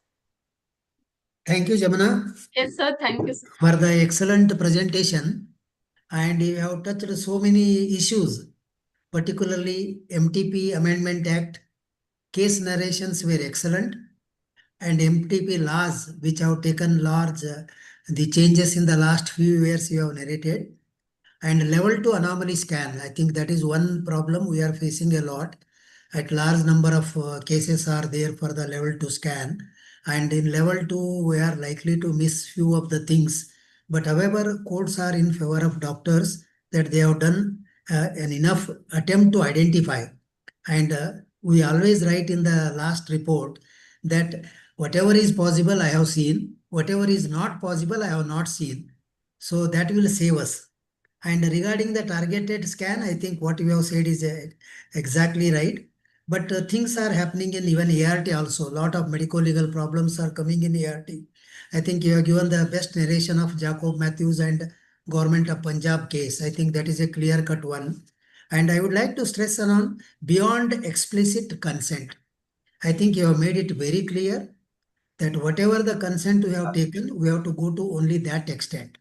Thank you, Jamana. Yes, sir. Thank you, sir. For the excellent presentation. And you have touched so many issues, particularly MTP Amendment Act. Case narrations were excellent. And MTP laws, which have taken large, the changes in the last few years you have narrated. And level 2 anomaly scan, I think that is one problem we are facing a lot. At large number of cases are there for the level 2 scan. And in level 2, we are likely to miss few of the things. But however, courts are in favor of doctors that they have done an enough attempt to identify. And we always write in the last report that whatever is possible, I have seen. Whatever is not possible, I have not seen. So that will save us. And regarding the targeted scan, I think what you have said is exactly right. But things are happening in even ART also. A lot of medico-legal problems are coming in ART. I think you have given the best narration of Jacob Matthews and Government of Punjab case. I think that is a clear-cut one. And I would like to stress on beyond explicit consent. I think you have made it very clear that whatever the consent we have taken, we have to go to only that extent.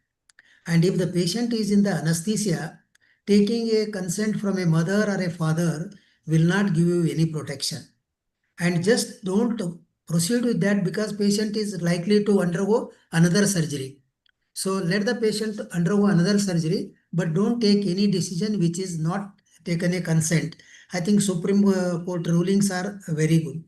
And if the patient is in the anesthesia, taking a consent from a mother or a father will not give you any protection. And just don't proceed with that because patient is likely to undergo another surgery. So let the patient undergo another surgery, but don't take any decision which is not taken a consent. I think Supreme Court rulings are very good.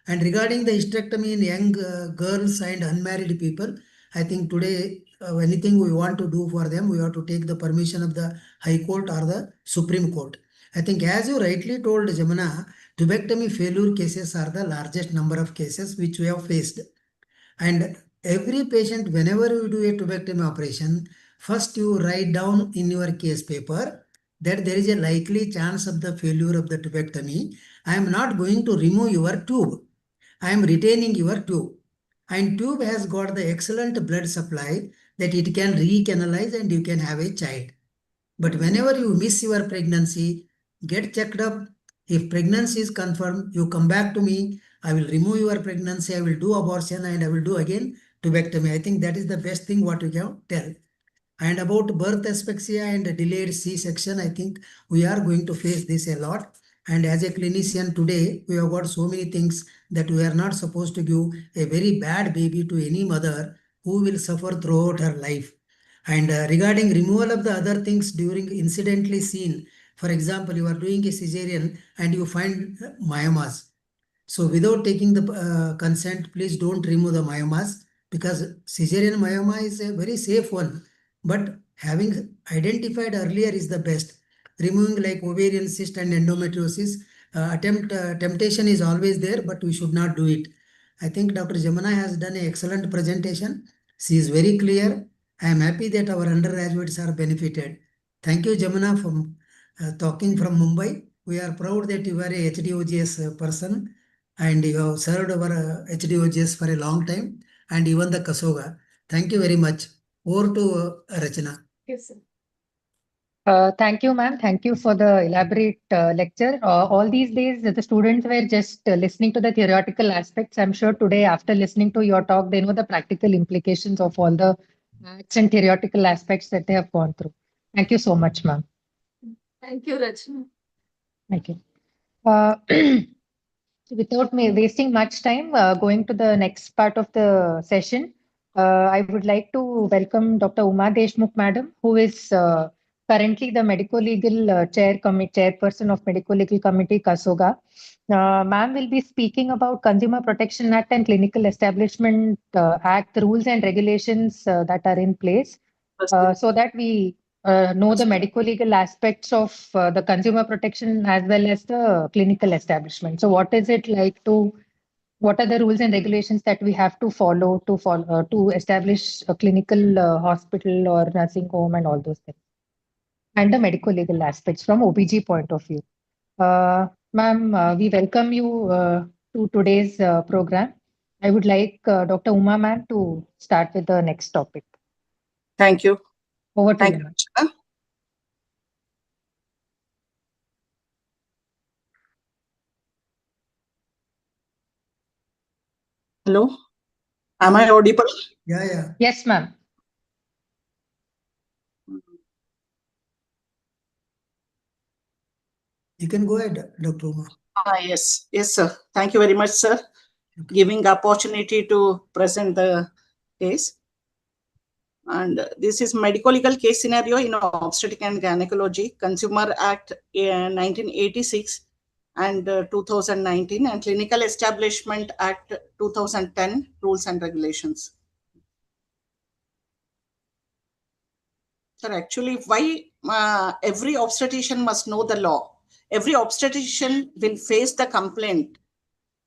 And regarding the hysterectomy in young girls and unmarried people, I think today anything we want to do for them, we have to take the permission of the High Court or the Supreme Court. I think as you rightly told, Jamana, tubectomy failure cases are the largest number of cases which we have faced. And every patient, whenever you do a tubectomy operation, first you write down in your case paper that there is a likely chance of the failure of the tubectomy. I am not going to remove your tube. I am retaining your tube. And tube has got the excellent blood supply that it can recanalize and you can have a child. But whenever you miss your pregnancy, get checked up. If pregnancy is confirmed, you come back to me. I will remove your pregnancy. I will do abortion and I will do again tubectomy. I think that is the best thing what you can tell. And about birth asphyxia and delayed C-section, I think we are going to face this a lot. And as a clinician today, we have got so many things that we are not supposed to give a very bad baby to any mother who will suffer throughout her life. And regarding removal of the other things during incidentally seen, for example, you are doing a cesarean and you find myomas. So without taking the consent, please don't remove the myomas, because cesarean myoma is a very safe one. But having identified earlier is the best. Removing like ovarian cyst and endometriosis, temptation is always there, but we should not do it. I think Dr. Jamana has done an excellent presentation. She is very clear. I am happy that our undergraduates are benefited. Thank you, Jamana, for talking from Mumbai. We are proud that you are a HDOGS person and you have served our HDOGS for a long time, and even the Kasoga. Thank you very much. Over to Rachana. Yes, sir. Thank you, ma'am. Thank you for the elaborate lecture. All these days, the students were just listening to the theoretical aspects. I'm sure today, after listening to your talk, they know the practical implications of all the facts and theoretical aspects that they have gone through. Thank you so much, ma'am. Thank you, Rachna. Thank you. Without me wasting much time, going to the next part of the session, I would like to welcome Dr. Uma Deshmukh, madam, who is currently the Medicolegal chairperson of Medicolegal Committee, Kasoga. Ma'am will be speaking about Consumer Protection Act and Clinical Establishment Act rules and regulations that are in place, so that we know the medical legal aspects of the consumer protection as well as the clinical establishment. So what is it like what are the rules and regulations that we have to follow to establish a clinical hospital or nursing home and all those things, and the medical legal aspects from OBG point of view. Ma'am, we welcome you to today's program. I would like Dr. Uma ma'am to start with the next topic. Thank you. Over to Thank you, you. ma'am. Rachana. Hello, am I audible? Yeah. Yes, ma'am. You can go ahead, Dr. Uma. Yes, sir. Thank you very much, sir, giving opportunity to present the case. And this is medical legal case scenario in obstetric and gynecology, Consumer Act 1986 and 2019, and Clinical Establishment Act 2010, rules and regulations. Sir, actually, why every obstetrician must know the law? Every obstetrician will face the complaint.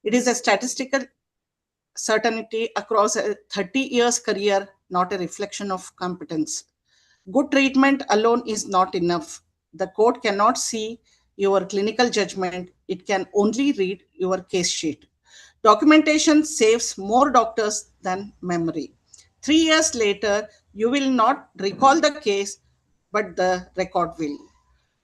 It is a statistical certainty across a 30 years career, not a reflection of competence. Good treatment alone is not enough. The court cannot see your clinical judgment. It can only read your case sheet. Documentation saves more doctors than memory. 3 years later, you will not recall the case, but the record will.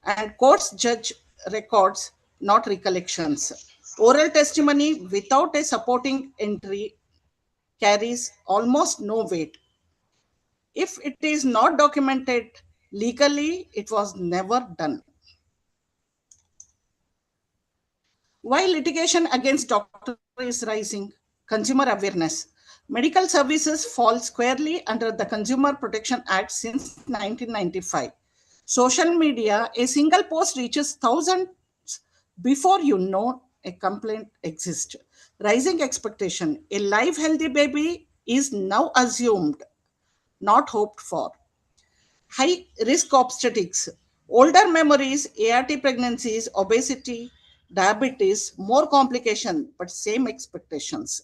And courts judge records, not recollections. Oral testimony without a supporting entry carries almost no weight. If it is not documented legally, it was never done. Why litigation against doctor is rising? Consumer awareness. Medical services fall squarely under the Consumer Protection Act since 1995. Social media, a single post reaches thousands before you know a complaint exists. Rising expectation. A live healthy baby is now assumed, not hoped for. High risk obstetrics, older memories, ART pregnancies, obesity, diabetes, more complication, but same expectations.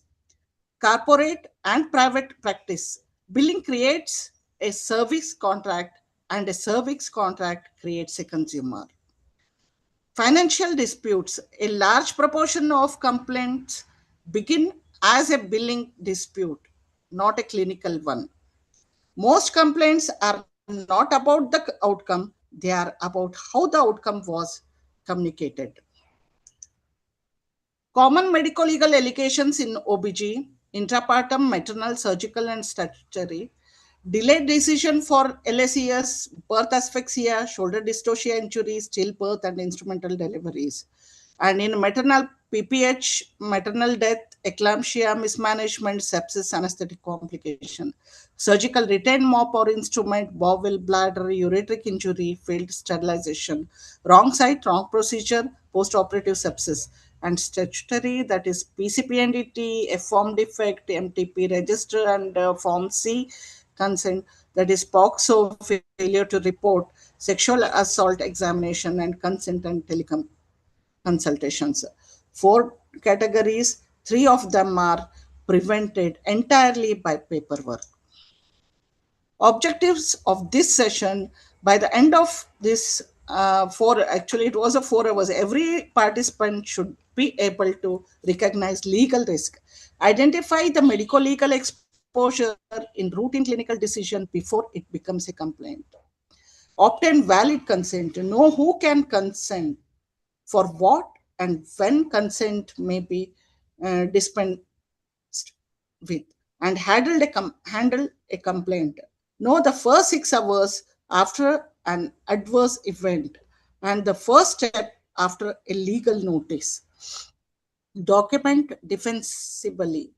Corporate and private practice. Billing creates a service contract, and a service contract creates a consumer. Financial disputes. A large proportion of complaints begin as a billing dispute, not a clinical one. Most complaints are not about the outcome, they are about how the outcome was communicated. Common medico-legal allegations in OBG, intrapartum, maternal, surgical, and statutory, delayed decision for LSES, birth asphyxia, shoulder dystocia injuries, stillbirth, and instrumental deliveries. And in maternal PPH, maternal death, eclampsia, mismanagement, sepsis, anesthetic complication. Surgical retained mop or instrument, bowel, bladder, ureteric injury, failed sterilization. Wrong site, wrong procedure, post-operative sepsis. And statutory, that is PCP&DT, a form defect, MTP register, and Form C consent, that is POXO, failure to report, sexual assault examination, and consent and telecom consultations. 4 categories, 3 of them are prevented entirely by paperwork. Objectives of this session, by the end of this actually it was a 4 hours, every participant should be able to recognize legal risk, identify the medico-legal exposure in routine clinical decision before it becomes a complaint, obtain valid consent, to know who can consent, for what and when consent may be dispensed with, and handle a complaint. Know the first 6 hours after an adverse event and the first step after a legal notice. Document defensively.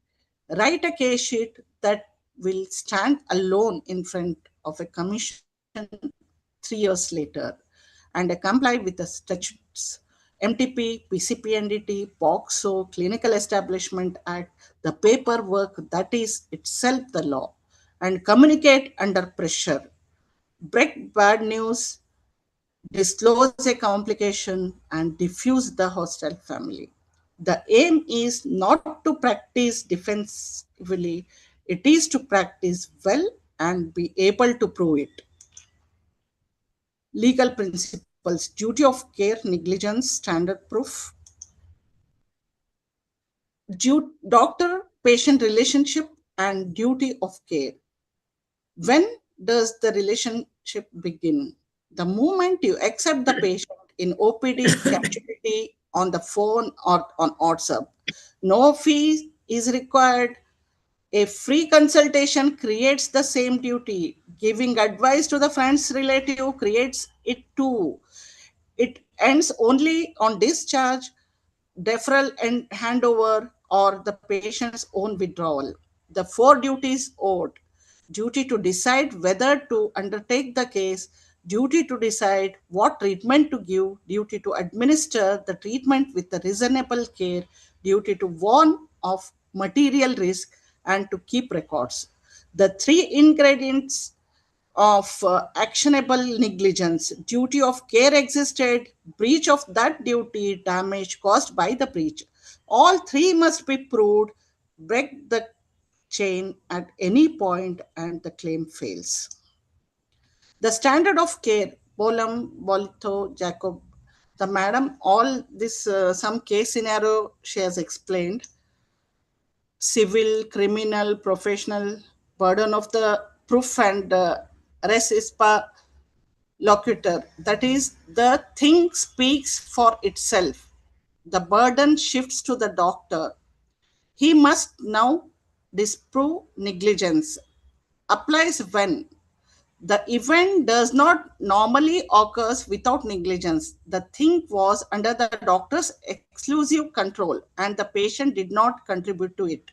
Write a case sheet that will stand alone in front of a commission 3 years later and comply with the statutes. MTP, PCP&DT, POXO, Clinical Establishment Act, the paperwork that is itself the law, and communicate under pressure. Break bad news, disclose a complication, and diffuse the hostile family. The aim is not to practice defensively, it is to practice well and be able to prove it. Legal principles, duty of care, negligence, standard proof, doctor-patient relationship, and duty of care. When does the relationship begin? The moment you accept the patient in OPD, casualty, on the phone, or on WhatsApp. No fee is required. A free consultation creates the same duty. Giving advice to the friend's relative creates it too. It ends only on discharge, deferral and handover, or the patient's own withdrawal. The 4 duties owed: duty to decide whether to undertake the case, duty to decide what treatment to give, duty to administer the treatment with the reasonable care, duty to warn of material risk, and to keep records. The 3 ingredients of actionable negligence: duty of care existed, breach of that duty, damage caused by the breach. All 3 must be proved. Break the chain at any point and the claim fails. The standard of care, Bolam, Bolito, Jacob, the madam, all this, some case scenario she has explained. Civil, criminal, professional, burden of the proof, and res ispa locutor. That is, the thing speaks for itself. The burden shifts to the doctor. He must now disprove negligence. Applies when the event does not normally occurs without negligence. The thing was under the doctor's exclusive control and the patient did not contribute to it.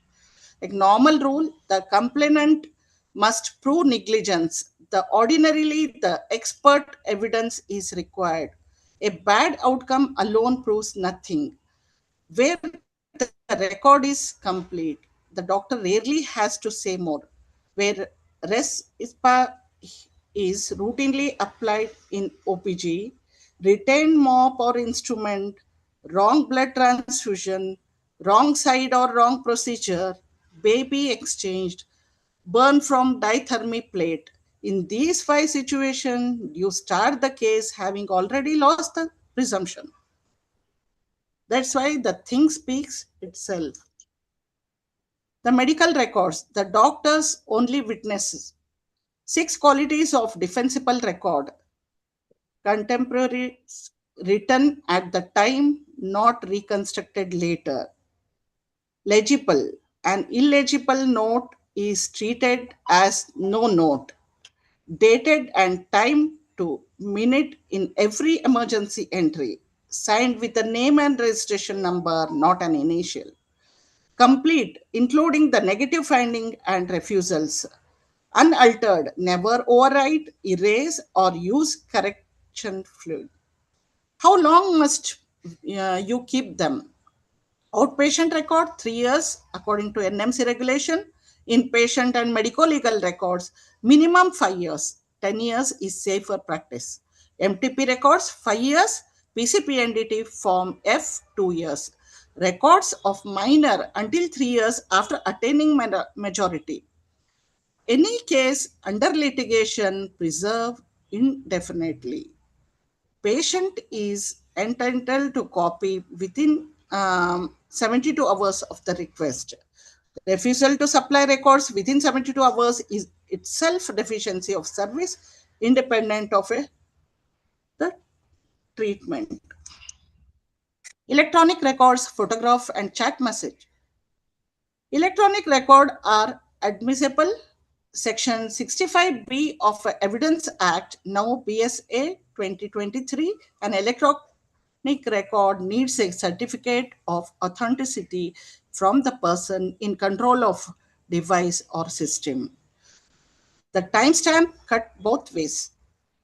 A normal rule, the complainant must prove negligence. Ordinarily, the expert evidence is required. A bad outcome alone proves nothing. Where the record is complete, the doctor rarely has to say more. Where res ispa is routinely applied in OPG, retained mop or instrument, wrong blood transfusion, wrong side or wrong procedure, baby exchanged, burn from dithermy plate. In these 5 situations, you start the case having already lost the presumption. That's why the thing speaks itself. The medical records, the doctor's only witnesses. 6 qualities of defensible record. Contemporary, written at the time, not reconstructed later. Legible. An illegible note is treated as no note. Dated and timed to minute in every emergency entry. Signed with a name and registration number, not an initial. Complete, including the negative finding and refusals. Unaltered, never overwrite, erase, or use correction fluid. How long must you keep them? Outpatient record, 3 years, according to NMC regulation. Inpatient and medico-legal records, minimum 5 years. 10 years is safer practice. MTP records, 5 years. PCPNDT form F, 2 years. Records of minor until 3 years after attaining majority. Any case under litigation, preserve indefinitely. Patient is entitled to copy within 72 hours of the request. Refusal to supply records within 72 hours is itself deficiency of service independent of the treatment. Electronic records, photograph and chat message. Electronic records are admissible. Section 65B of Evidence Act, now BSA 2023, an electronic record needs a certificate of authenticity from the person in control of device or system. The timestamp cut both ways.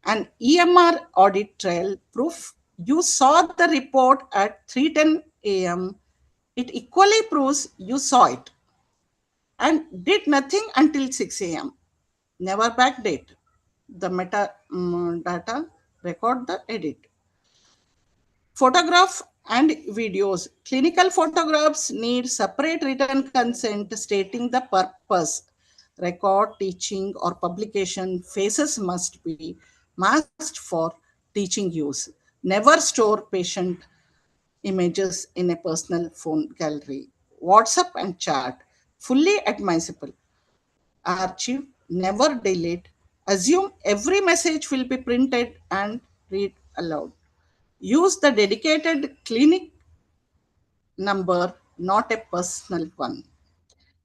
An EMR audit trail proof you saw the report at 3:10 a.m. It equally proves you saw it and did nothing until 6 a.m. Never backdate. The data record the edit. Photograph and videos. Clinical photographs need separate written consent stating the purpose. Record, teaching, or publication faces must be masked for teaching use. Never store patient images in a personal phone gallery. WhatsApp and chat, fully admissible. Archive, never delete. Assume every message will be printed and read aloud. Use the dedicated clinic number, not a personal one.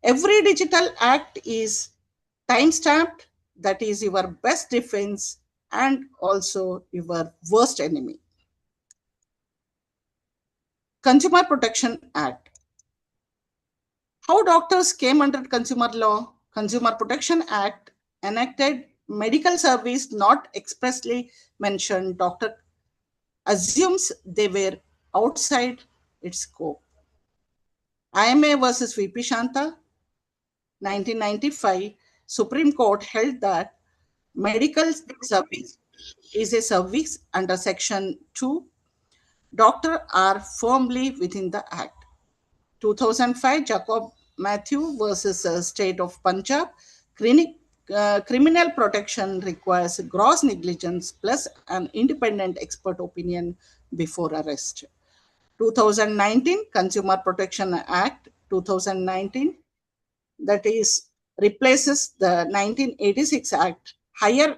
Every digital act is time-stamped. That is your best defense and also your worst enemy. Consumer Protection Act. How doctors came under consumer law? Consumer Protection Act enacted medical service not expressly mentioned. Doctor assumes they were outside its scope. IMA versus VP Shanta, 1995, Supreme Court held that medical service is a service under Section 2. Doctors are firmly within the Act. 2005, Jacob Matthew versus State of Punjab, criminal protection requires gross negligence plus an independent expert opinion before arrest. 2019 Consumer Protection Act 2019, that is replaces the 1986 Act. Higher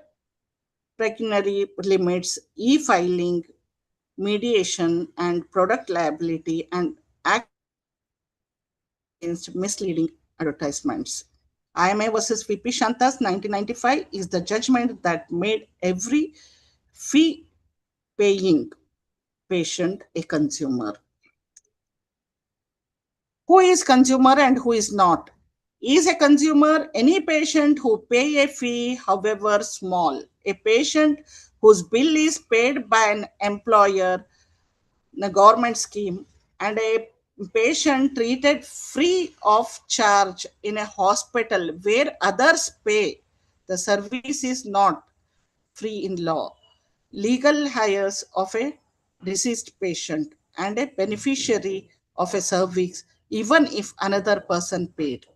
pecuniary limits, e-filing, mediation, and product liability, and act against misleading advertisements. IMA versus VP Shantas 1995 is the judgment that made every fee-paying patient a consumer. Who is consumer and who is not? Is a consumer any patient who pay a fee, however small? A patient whose bill is paid by an employer, a government scheme, and a patient treated free of charge in a hospital where others pay. The service is not free in law. Legal hires of a deceased patient and a beneficiary of a service, even if another person paid,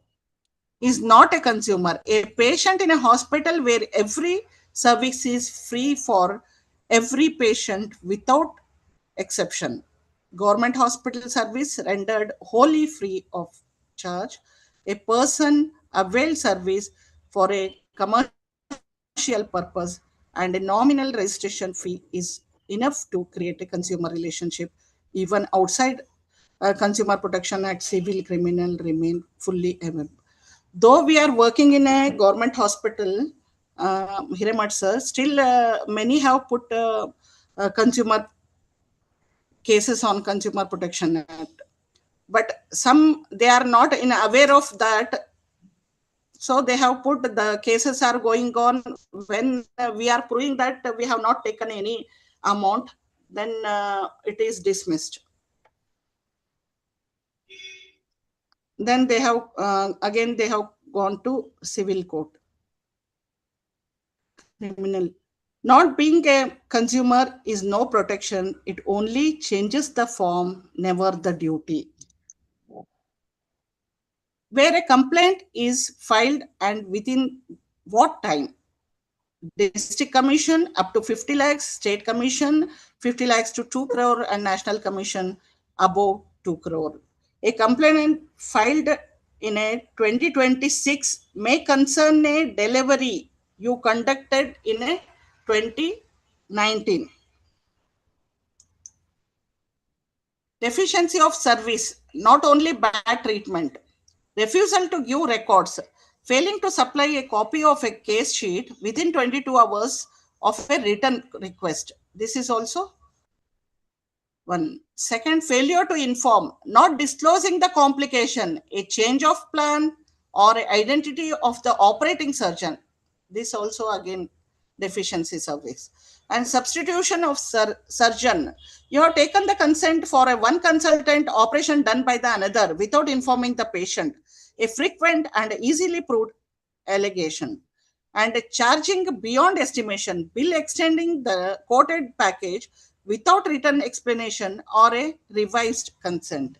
is not a consumer. A patient in a hospital where every service is free for every patient without exception. Government hospital service rendered wholly free of charge. A person availed service for a commercial commercial purpose, and a nominal registration fee is enough to create a consumer relationship. Even outside Consumer Protection Act, civil criminal remain fully available. Though we are working in a government hospital, Hiremat sir, still many have put consumer cases on Consumer Protection Act, but some they are not aware of that. So they have put the cases are going on. When we are proving that we have not taken any amount, then it is dismissed. Then they have again they have gone to civil court. Criminal. Not being a consumer is no protection. It only changes the form, never the duty. Where a complaint is filed and within what time? District Commission up to 50 lakhs, State Commission 50 lakhs to 2 crore, and National Commission above 2 crore. A complaint filed in a 2026 may concern a delivery you conducted in a 2019. Deficiency of service, not only bad treatment. Refusal to give records, failing to supply a copy of a case sheet within 22 hours of a written request. This is also one. Second, failure to inform, not disclosing the complication, a change of plan, or identity of the operating surgeon. This also again deficiency service. And substitution of surgeon. You have taken the consent for a one consultant operation done by the another without informing the patient. A frequent and easily proved allegation. And charging beyond estimation, bill extending the quoted package without written explanation or a revised consent.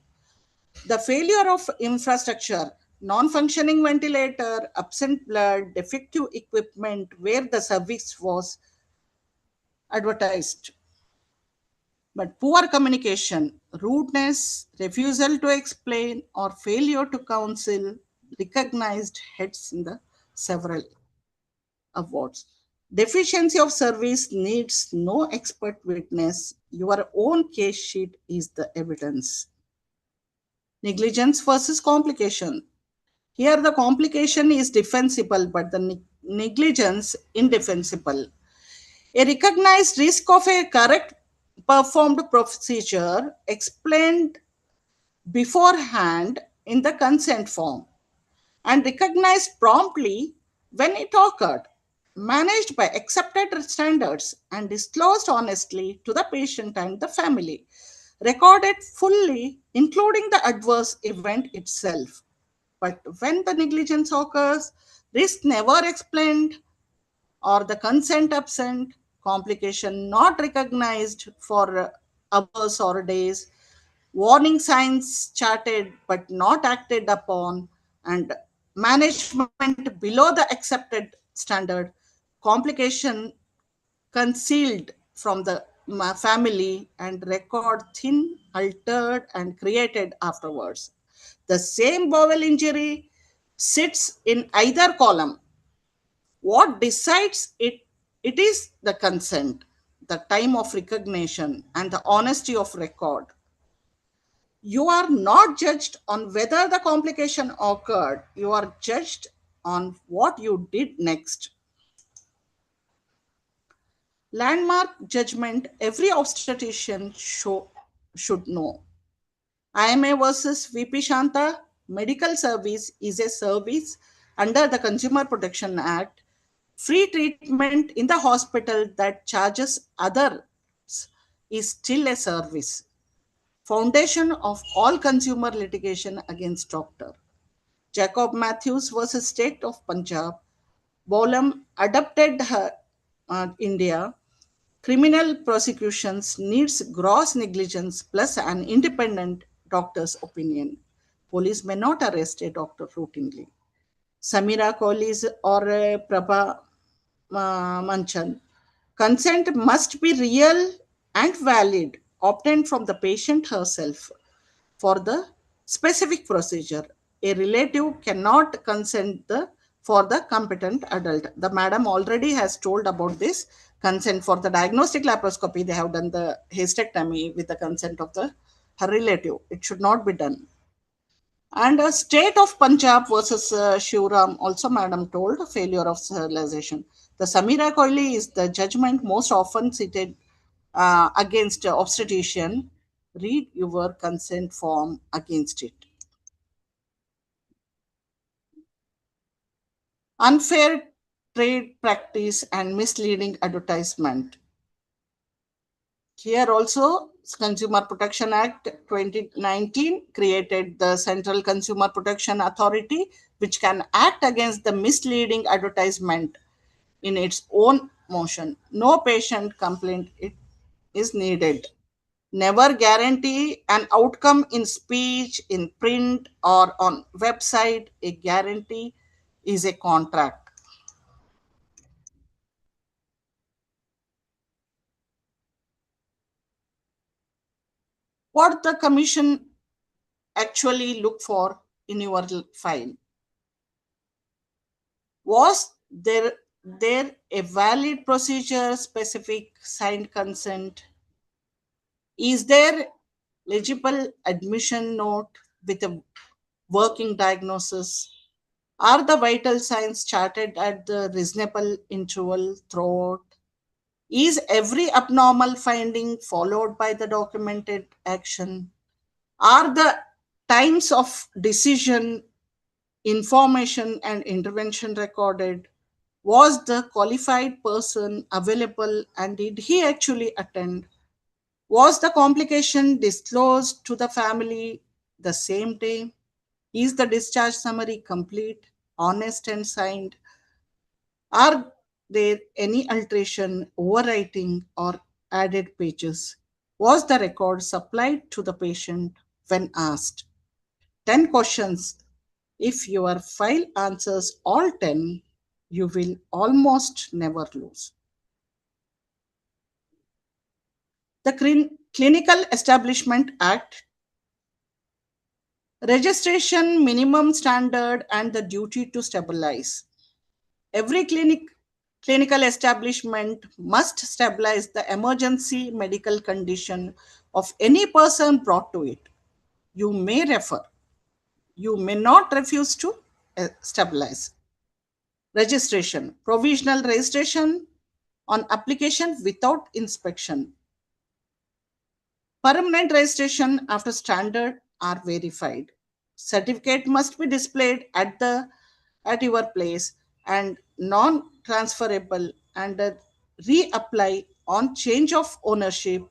The failure of infrastructure, non-functioning ventilator, absent blood, defective equipment where the service was advertised. But poor communication, rudeness, refusal to explain, or failure to counsel recognized heads in the several awards. Deficiency of service needs no expert witness. Your own case sheet is the evidence. Negligence versus complication. Here the complication is defensible, but the negligence indefensible. A recognized risk of a correct performed procedure explained beforehand in the consent form and recognized promptly when it occurred, managed by accepted standards and disclosed honestly to the patient and the family, recorded fully, including the adverse event itself. But when the negligence occurs, risk never explained or the consent absent, complication not recognized for hours or days, warning signs charted but not acted upon, and management below the accepted standard, complication concealed from the family, and record thin, altered, and created afterwards. The same bowel injury sits in either column. What decides it? It is the consent, the time of recognition, and the honesty of record. You are not judged on whether the complication occurred. You are judged on what you did next. Landmark judgment every obstetrician should know. IMA versus VP Shanta, medical service is a service under the Consumer Protection Act. Free treatment in the hospital that charges others is still a service. Foundation of all consumer litigation against doctor. Jacob Matthews versus State of Punjab. Bolam adopted India. Criminal prosecutions needs gross negligence plus an independent doctor's opinion. Police may not arrest a doctor routinely. Samira Kohli's or Prabha Manchan. Consent must be real and valid, obtained from the patient herself for the specific procedure. A relative cannot consent the for the competent adult. The madam already has told about this consent for the diagnostic laparoscopy. They have done the hysterectomy with the consent of her relative. It should not be done. And a state of Punjab versus Shivram, also madam told, failure of sterilization. The Samira Koili is the judgment most often cited against obstetrician. Read your consent form against it. Unfair trade practice and misleading advertisement. Here also, Consumer Protection Act 2019 created the Central Consumer Protection Authority, which can act against the misleading advertisement in its own motion. No patient complaint is needed. Never guarantee an outcome in speech, in print, or on website. A guarantee is a contract. What the commission actually look for in your file? Was there a valid procedure, specific signed consent? Is there legible admission note with a working diagnosis? Are the vital signs charted at the reasonable interval throughout? Is every abnormal finding followed by the documented action? Are the times of decision, information, and intervention recorded? Was the qualified person available and did he actually attend? Was the complication disclosed to the family the same day? Is the discharge summary complete, honest, and signed? Are there any alteration, overwriting, or added pages? Was the record supplied to the patient when asked? 10 questions. If your file answers all 10, you will almost never lose. The Clinical Establishment Act, registration, minimum standard, and the duty to stabilize. Every clinical establishment must stabilize the emergency medical condition of any person brought to it. You may refer. You may not refuse to stabilize. Registration, provisional registration on application without inspection. Permanent registration after standard are verified. Certificate must be displayed at your place and non-transferable, and reapply on change of ownership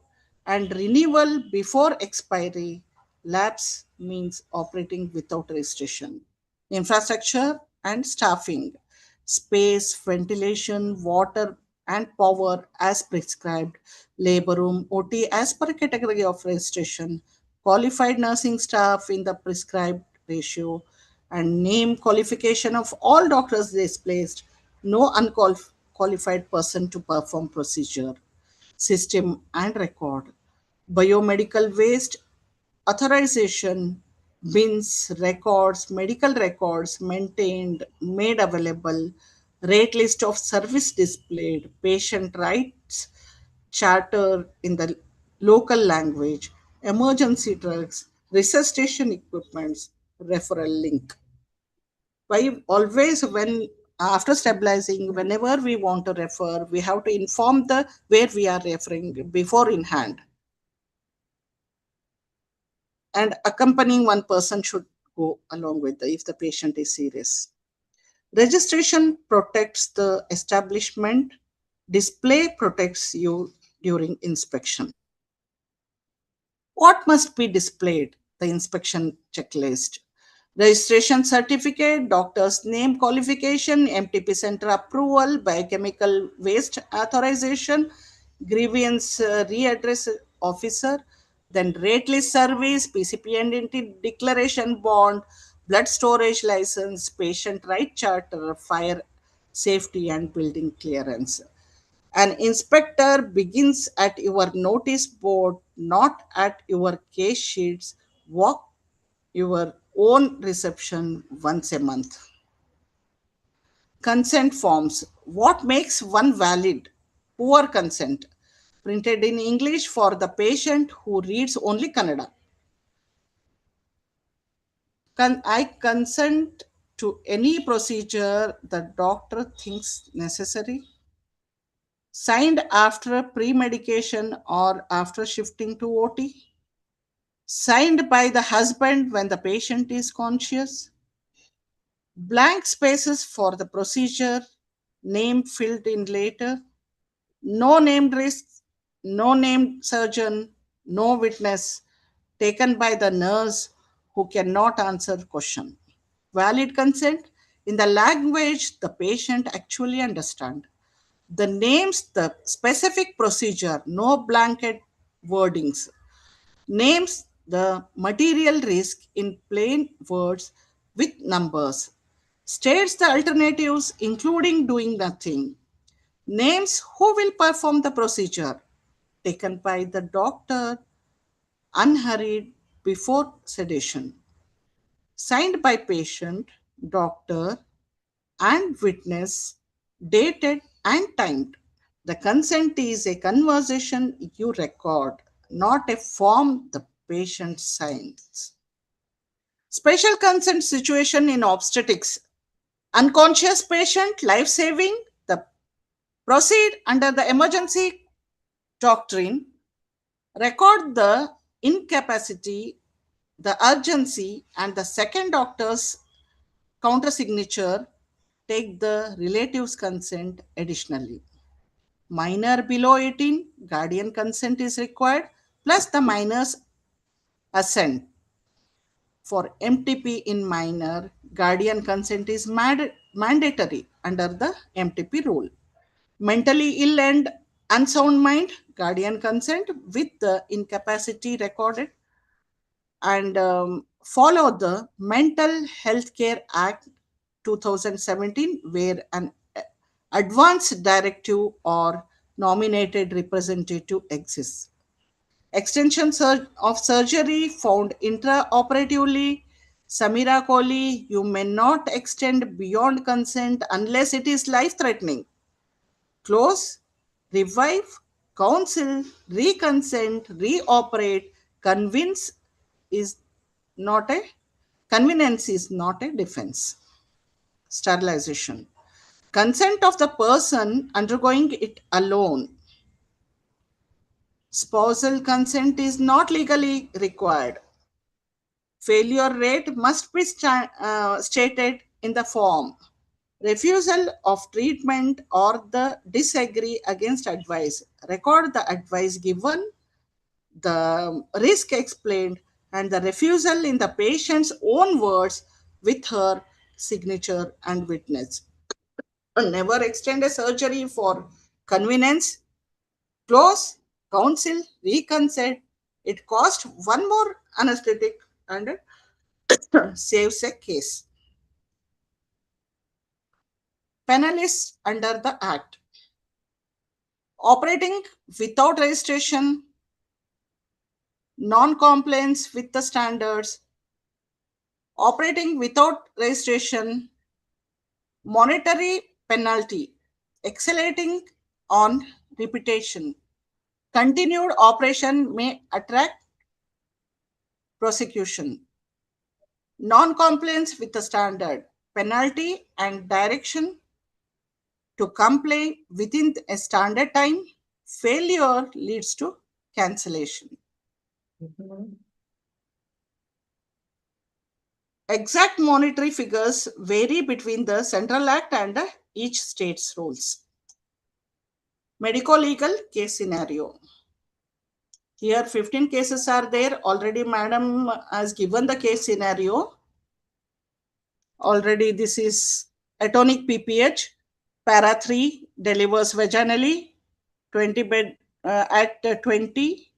and renewal before expiry. Lapse means operating without registration. Infrastructure and staffing, space, ventilation, water, and power as prescribed, labor room, OT as per category of registration, qualified nursing staff in the prescribed ratio, and name qualification of all doctors displaced, no unqualified person to perform procedure, system and record, biomedical waste authorization, bins, records, medical records maintained, made available, rate list of service displayed, patient rights charter in the local language, emergency drugs, resuscitation equipments, referral link. Why always when after stabilizing, whenever we want to refer, we have to inform the where we are referring before in hand. And accompanying one person should go along with if the patient is serious. Registration protects the establishment. Display protects you during inspection. What must be displayed? The inspection checklist. Registration certificate, doctor's name qualification, MTP center approval, biochemical waste authorization, grievance readdress officer, then rate list service, PCP identity declaration bond, blood storage license, patient right charter, fire safety and building clearance. An inspector begins at your notice board, not at your case sheets. Walk your own reception once a month. Consent forms. What makes one valid? Poor consent. Printed in English for the patient who reads only Kannada. I consent to any procedure the doctor thinks necessary. Signed after pre-medication or after shifting to OT. Signed by the husband when the patient is conscious. Blank spaces for the procedure, name filled in later. No named risks, no named surgeon, no witness, taken by the nurse who cannot answer question. Valid consent in the language the patient actually understand. The names, the specific procedure, no blanket wordings. Names the material risk in plain words with numbers. States the alternatives, including doing nothing. Names who will perform the procedure, taken by the doctor, unhurried before sedation. Signed by patient, doctor, and witness, dated and timed. The consent is a conversation you record, not a form the patient signs. Special consent situation in obstetrics. Unconscious patient, life-saving, the proceed under the emergency doctrine, record the incapacity, the urgency, and the second doctor's counter signature, take the relative's consent additionally. Minor below 18, guardian consent is required, plus the minor's assent. For MTP in minor, guardian consent is mandatory under the MTP rule. Mentally ill and unsound mind, guardian consent with the incapacity recorded, and follow the Mental Health Care Act 2017, where an advance directive or nominated representative exists. Extension of surgery found intraoperatively. Samira Kohli, you may not extend beyond consent unless it is life-threatening. Close, revive, counsel, reconsent, reoperate, convince is not a convenience is not a defense. Sterilization. Consent of the person undergoing it alone. Spousal consent is not legally required. Failure rate must be stated in the form. Refusal of treatment or the disagree against advice. Record the advice given, the risk explained, and the refusal in the patient's own words with her signature and witness. Never extend a surgery for convenience. Close, counsel, reconsent. It costs one more anesthetic and saves a case. Penalists under the Act. Operating without registration, non-compliance with the standards, operating without registration, monetary penalty, accelerating on repetition. Continued operation may attract prosecution. Non-compliance with the standard, penalty and direction to comply within a standard time. Failure leads to cancellation. Exact monetary figures vary between the Central Act and each state's rules. Medicolegal case scenario. Here 15 cases are there. Already Madam has given the case scenario. Already this is atonic PPH. Para 3 delivers vaginally. 20 bed at 20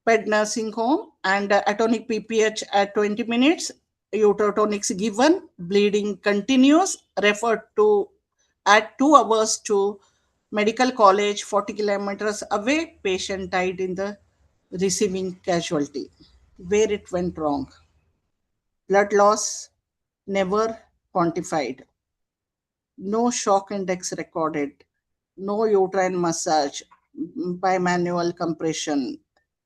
bed nursing home, and atonic PPH at 20 minutes. Uterotonics given. Bleeding continues. Referred to at 2 hours to medical college 40 kilometers away. Patient died in the receiving casualty. Where it went wrong. Blood loss never quantified. no shock index recorded, no uterine massage, bimanual compression,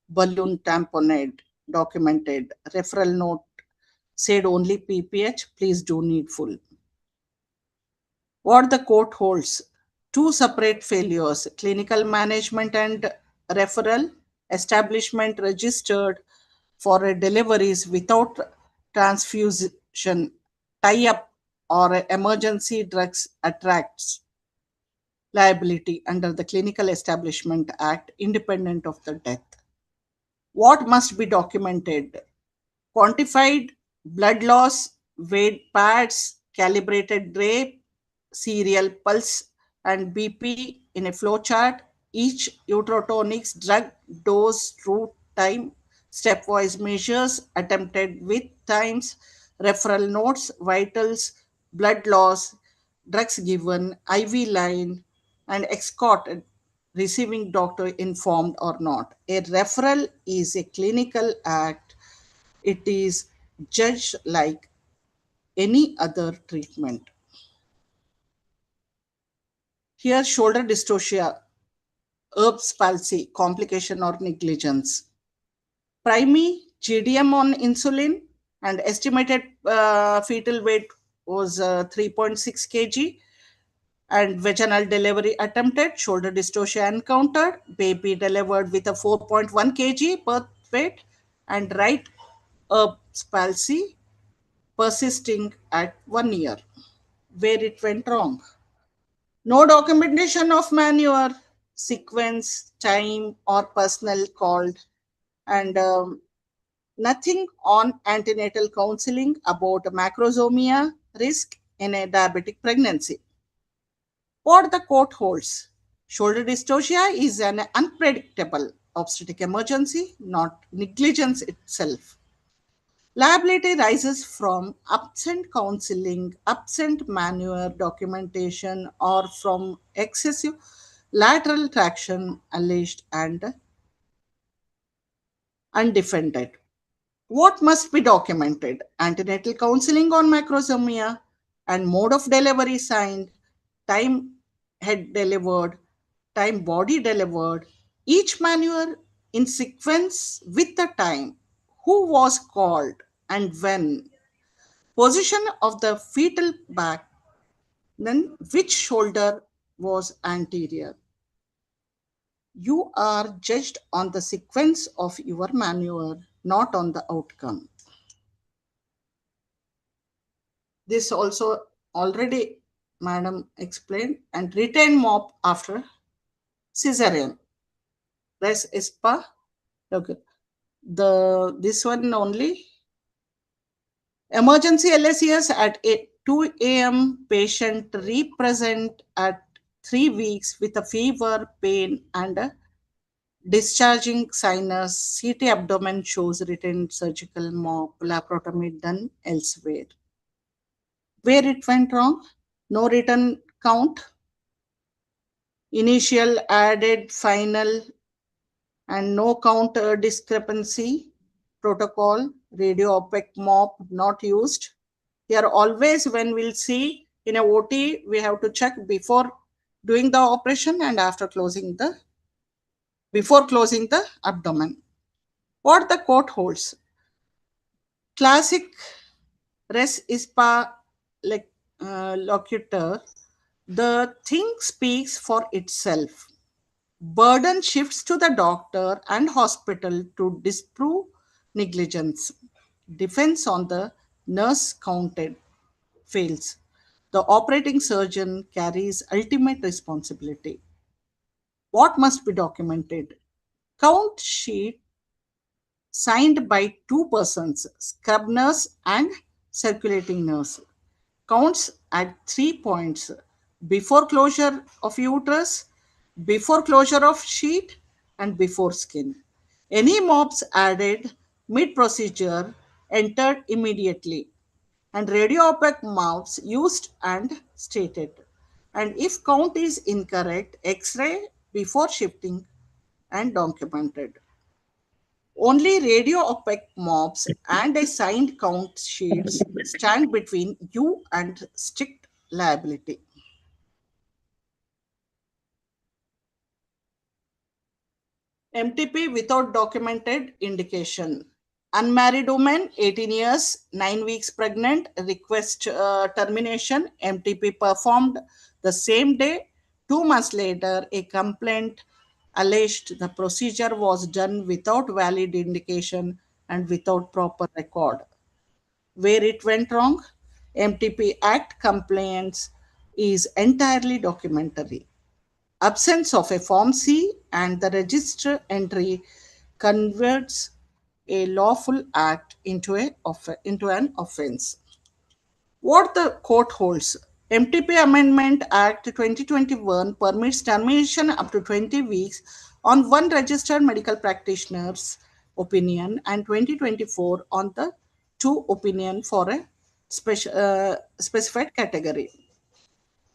balloon tamponade documented, referral note said only PPH, please do needful. What the court holds, two separate failures, clinical management and referral, establishment registered for deliveries without transfusion, tie-up or emergency drugs attracts liability under the Clinical Establishment Act independent of the death. What must be documented? Quantified blood loss, weight pads, calibrated drape, serial pulse, and BP in a flowchart, each uterotonics drug dose, route, time, stepwise measures attempted with times, referral notes, vitals, blood loss, drugs given, IV line, and escorted receiving doctor informed or not. A referral is a clinical act. It is judged like any other treatment. Here, shoulder dystocia, Erb's palsy, complication or negligence. Primary GDM on insulin and estimated fetal weight was 3.6 kg and vaginal delivery attempted, shoulder dystocia encountered, baby delivered with a 4.1 kg birth weight and right Erb's palsy persisting at 1 year. Where it went wrong? No documentation of manure, sequence, time, or personnel called, and nothing on antenatal counseling about macrosomia risk in a diabetic pregnancy. What the court holds, shoulder dystocia is an unpredictable obstetric emergency, not negligence itself. Liability rises from absent counseling, absent manure documentation, or from excessive lateral traction alleged and undefended. What must be documented? Antenatal counseling on macrosomia and mode of delivery signed, time head delivered, time body delivered, each manure in sequence with the time, who was called and when, position of the fetal back, then which shoulder was anterior. You are judged on the sequence of your manure, not on the outcome. This also already Madam explained, and retain mop after cesarean. Res ISPA. Okay. This one only. Emergency LSES at 2 a.m. patient represent at 3 weeks with a fever, pain, and a discharging sinus. CT abdomen shows retained surgical mop, laparotomy done elsewhere. Where it went wrong? No written count, initial, added, final, and no count discrepancy. Protocol, radio opaque mop not used. Here always when we'll see in a OT, we have to check before doing the operation and after before closing the abdomen. What the court holds? Classic res ISPA locutor, the thing speaks for itself. Burden shifts to the doctor and hospital to disprove negligence. Defense on the nurse counted fails. The operating surgeon carries ultimate responsibility. What must be documented? Count sheet signed by two persons, scrub nurse and circulating nurse. Counts at 3 points: before closure of uterus, before closure of sheet, and before skin. Any mops added mid-procedure entered immediately, and radio opaque mops used and stated. And if count is incorrect, X-ray before shifting and documented. Only radio opaque mobs and a signed count sheets stand between you and strict liability. MTP without documented indication. Unmarried woman, 18 years, 9 weeks pregnant, request termination. MTP performed the same day. 2 months later, a complaint alleged the procedure was done without valid indication and without proper record. Where it went wrong? MTP Act compliance is entirely documentary. Absence of a Form C and the register entry converts a lawful act into an offense. What the court holds? MTP Amendment Act 2021 permits termination up to 20 weeks on one registered medical practitioner's opinion and 2024 on the two opinion for a specified category.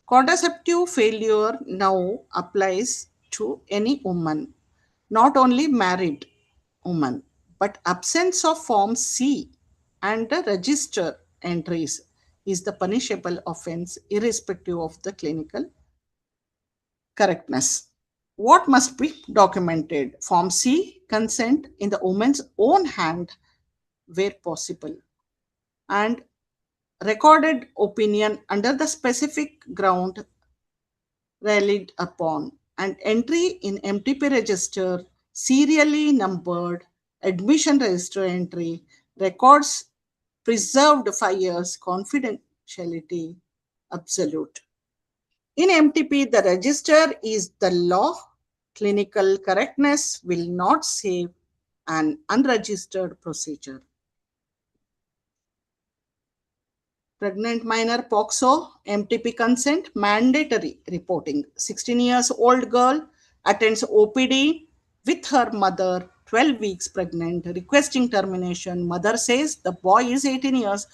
Contraceptive failure now applies to any woman, not only married woman, but absence of Form C and the register entries is the punishable offense irrespective of the clinical correctness. What must be documented? Form C, consent in the woman's own hand where possible, and recorded opinion under the specific ground relied upon, and entry in MTP register, serially numbered, admission register entry, records preserved 5 years, confidentiality absolute. In MTP, the register is the law. Clinical correctness will not save an unregistered procedure. Pregnant minor POXO, MTP consent, mandatory reporting. 16 years old girl attends OPD with her mother, 12 weeks pregnant, requesting termination. Mother says the boy is 18 years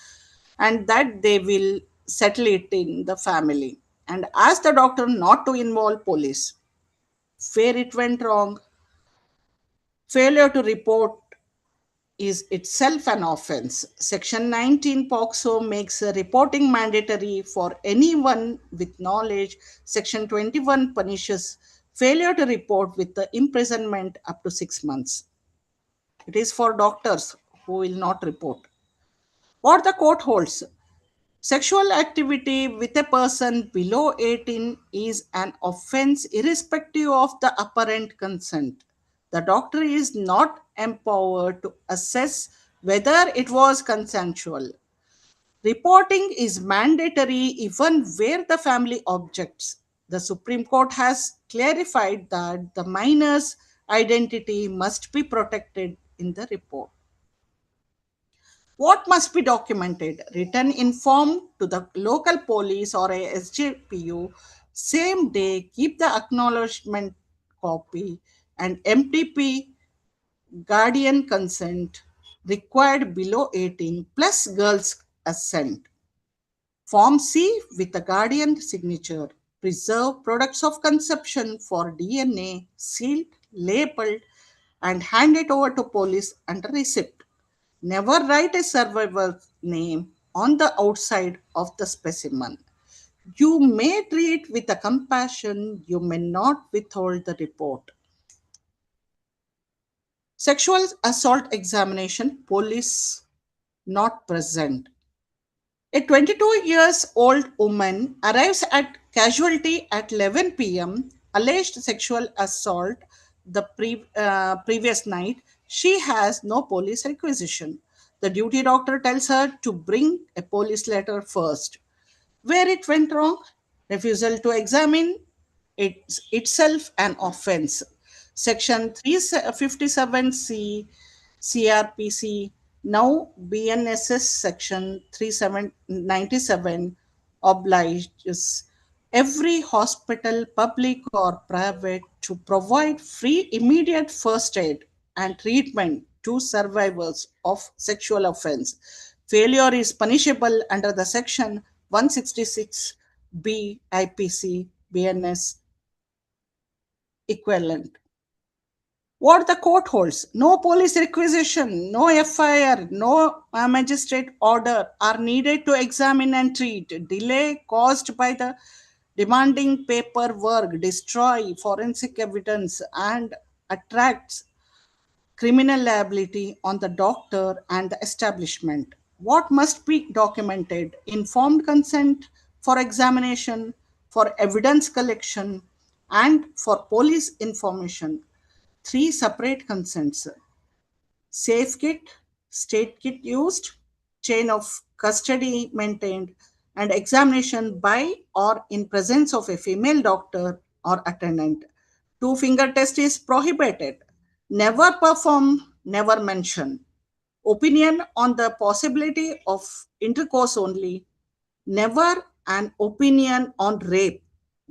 and that they will settle it in the family, and ask the doctor not to involve police. Where it went wrong? Failure to report is itself an offense. Section 19 POXO makes reporting mandatory for anyone with knowledge. Section 21 punishes failure to report with the imprisonment up to 6 months. It is for doctors who will not report. What the court holds? Sexual activity with a person below 18 is an offense irrespective of the apparent consent. The doctor is not empowered to assess whether it was consensual. Reporting is mandatory even where the family objects. The Supreme Court has clarified that the minor's identity must be protected in the report. What must be documented? Written in form to the local police or a SJPU, same day, keep the acknowledgement copy, and MTP guardian consent required below 18 plus girl's assent. Form C with a guardian signature. Preserve products of conception for DNA, sealed, labeled, and hand it over to police under receipt. Never write a survivor's name on the outside of the specimen. You may treat with a compassion, you may not withhold the report. Sexual assault examination, police not present. A 22 years old woman arrives at casualty at 11 p.m. Alleged sexual assault the previous night. She has no police requisition. The duty doctor tells her to bring a police letter first. Where it went wrong? Refusal to examine itself an offense. Section 357C CRPC, now BNSS Section 3797, obliges every hospital, public or private, to provide free immediate first aid and treatment to survivors of sexual offense. Failure is punishable under the Section 166B IPC BNS equivalent. What the court holds: no police requisition, no FIR, no magistrate order are needed to examine and treat. Delay caused by the demanding paperwork, destroy forensic evidence, and attracts criminal liability on the doctor and the establishment. What must be documented? Informed consent for examination, for evidence collection, and for police information. Three separate consents: safe kit, state kit used, chain of custody maintained, and examination by or in presence of a female doctor or attendant. Two finger test is prohibited. Never perform, never mention. Opinion on the possibility of intercourse only. Never an opinion on rape.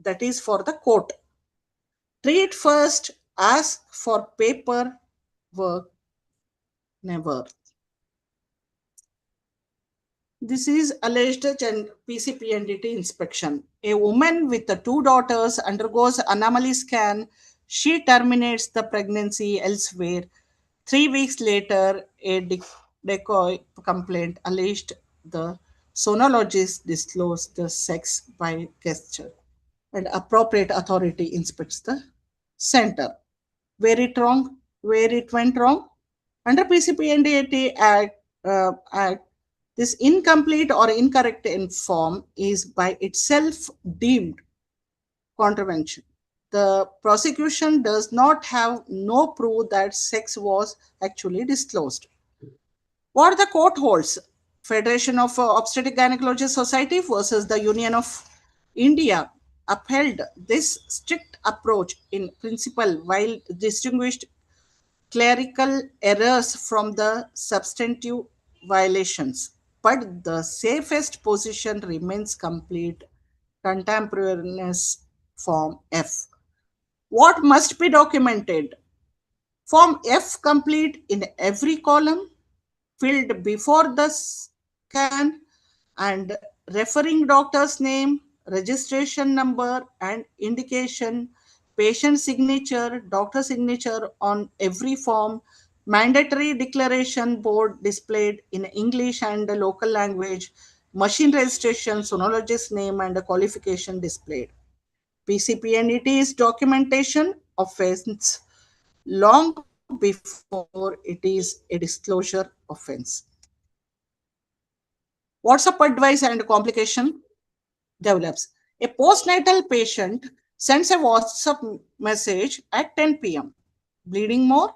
That is for the court. Treat first, ask for paper work, never. This is alleged PCPNDT inspection. A woman with the two daughters undergoes anomaly scan. She terminates the pregnancy elsewhere. 3 weeks later, a decoy complaint alleged the sonologist disclosed the sex by gesture, and appropriate authority inspects the center. Where it wrong? Where it went wrong? Under PCPNDT Act, this incomplete or incorrect inform is by itself deemed contravention. The prosecution does not have no proof that sex was actually disclosed. What the court holds? Federation of Obstetric Gynecology Society versus the Union of India upheld this strict approach in principle while distinguished clerical errors from the substantive violations. But the safest position remains complete contemporaneous Form F. What must be documented? Form F complete in every column, filled before the scan, and referring doctor's name, registration number, and indication, patient signature, doctor signature on every form, mandatory declaration board displayed in English and the local language, machine registration, sonologist name, and a qualification displayed. PCPNET is documentation offense long before it is a disclosure offense. WhatsApp advice and complication develops. A postnatal patient sends a WhatsApp message at 10 p.m. Bleeding more?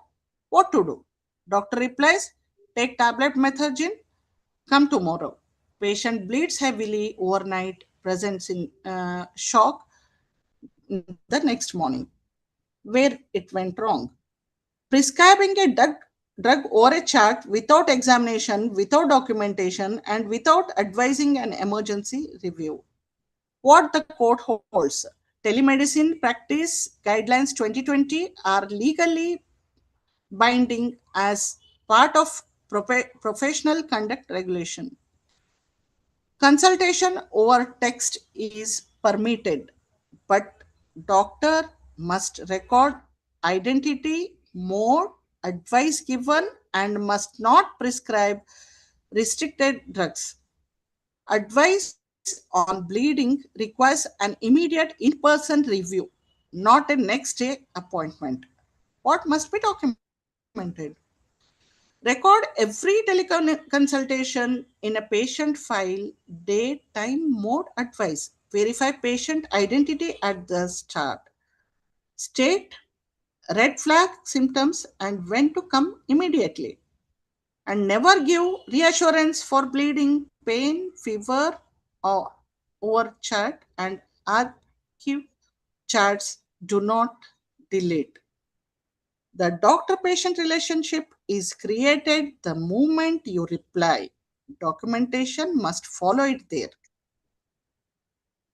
What to do? Doctor replies, take tablet methergine, come tomorrow. Patient bleeds heavily overnight, presents in shock the next morning. Where it went wrong? Prescribing a drug or a chart without examination, without documentation, and without advising an emergency review. What the court holds? Telemedicine practice guidelines 2020 are legally binding as part of professional conduct regulation. Consultation over text is permitted, but doctor must record identity, mode, advice given, and must not prescribe restricted drugs. Advice on bleeding requires an immediate in-person review, not a next day appointment. What must be documented? Record every teleconsultation in a patient file, date, time, mode, advice. Verify patient identity at the start. State red flag symptoms and when to come immediately. And never give reassurance for bleeding, pain, fever, or over chat, and archive chats. Do not delete. The doctor-patient relationship is created the moment you reply. Documentation must follow it there.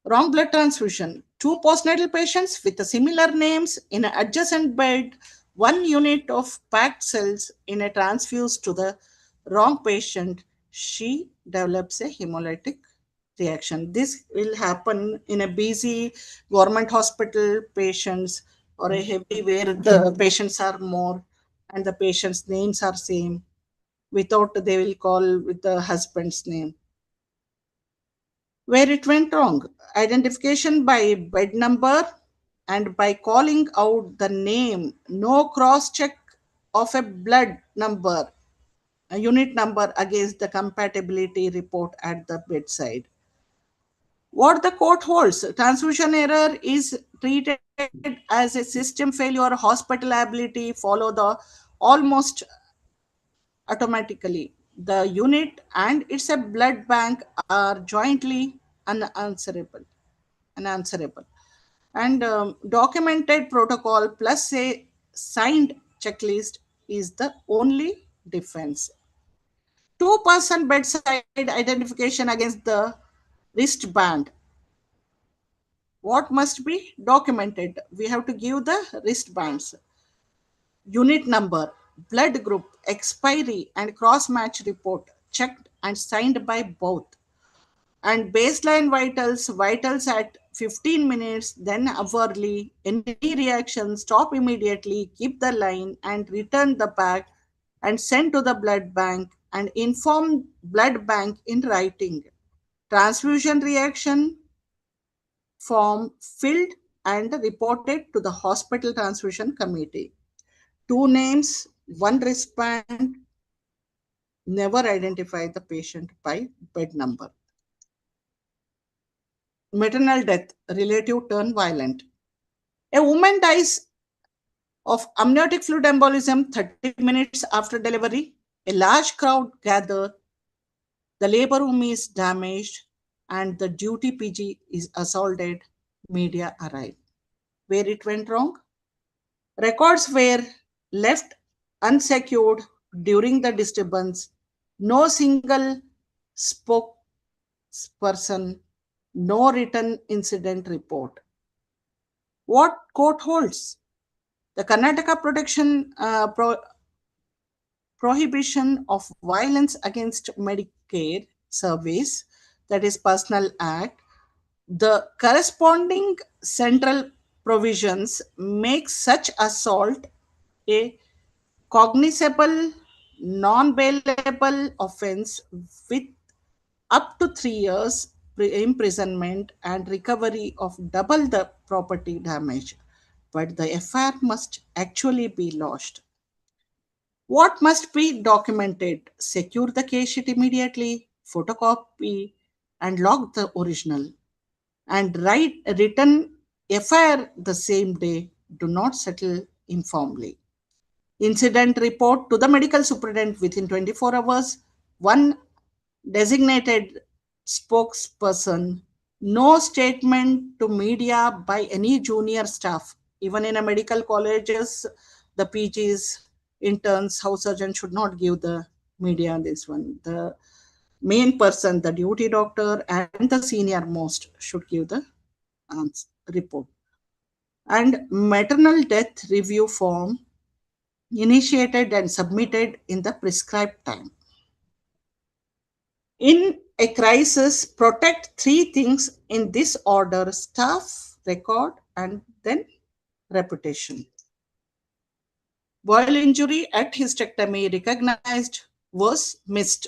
Wrong blood transfusion. Two postnatal patients with similar names in an adjacent bed, 1 unit of packed cells in a transfuse to the wrong patient. She develops a hemolytic reaction. This will happen in a busy government hospital patients or a heavy where the patients are more and the patients' names are same. Without, they will call with the husband's name. Where it went wrong? Identification by bed number, and by calling out the name, no cross check of a blood number, a unit number against the compatibility report at the bedside. What the court holds, transfusion error is treated as a system failure, hospital liability follow the almost automatically. The unit and its a blood bank are jointly unanswerable. And documented protocol plus a signed checklist is the only defense. Two-person bedside identification against the wristband. What must be documented? We have to give the wristbands, unit number, blood group, expiry, and cross-match report checked and signed by both. And baseline vitals at 15 minutes, then hourly. Any reaction, stop immediately, keep the line, and return the bag and send to the blood bank and inform blood bank in writing. Transfusion reaction form filled and reported to the hospital transfusion committee. Two names, one wristband, never identify the patient by bed number. Maternal death, relative turn violent. A woman dies of amniotic fluid embolism 30 minutes after delivery. A large crowd gather. The labor room is damaged and the duty PG is assaulted. Media arrive. Where it went wrong? Records were left unsecured during the disturbance. No single spokesperson, no written incident report. What court holds? The Karnataka Prohibition of Violence Against Medicare Service, that is Personal Act, the corresponding central provisions make such assault a cognizable, non-bailable offense with up to 3 years imprisonment and recovery of double the property damage. But the FIR must actually be lodged. What must be documented? Secure the case sheet immediately, photocopy and log the original, and write written FIR the same day. Do not settle informally. Incident report to the medical superintendent within 24 hours. One designated spokesperson. No statement to media by any junior staff. Even in a medical colleges, the PGs, interns, house surgeons should not give the media this one. The main person, the duty doctor and the senior most should give the report. And maternal death review form initiated and submitted in the prescribed time. In a crisis, protect three things in this order: staff, record, and then reputation. Boil injury at hysterectomy recognized was missed.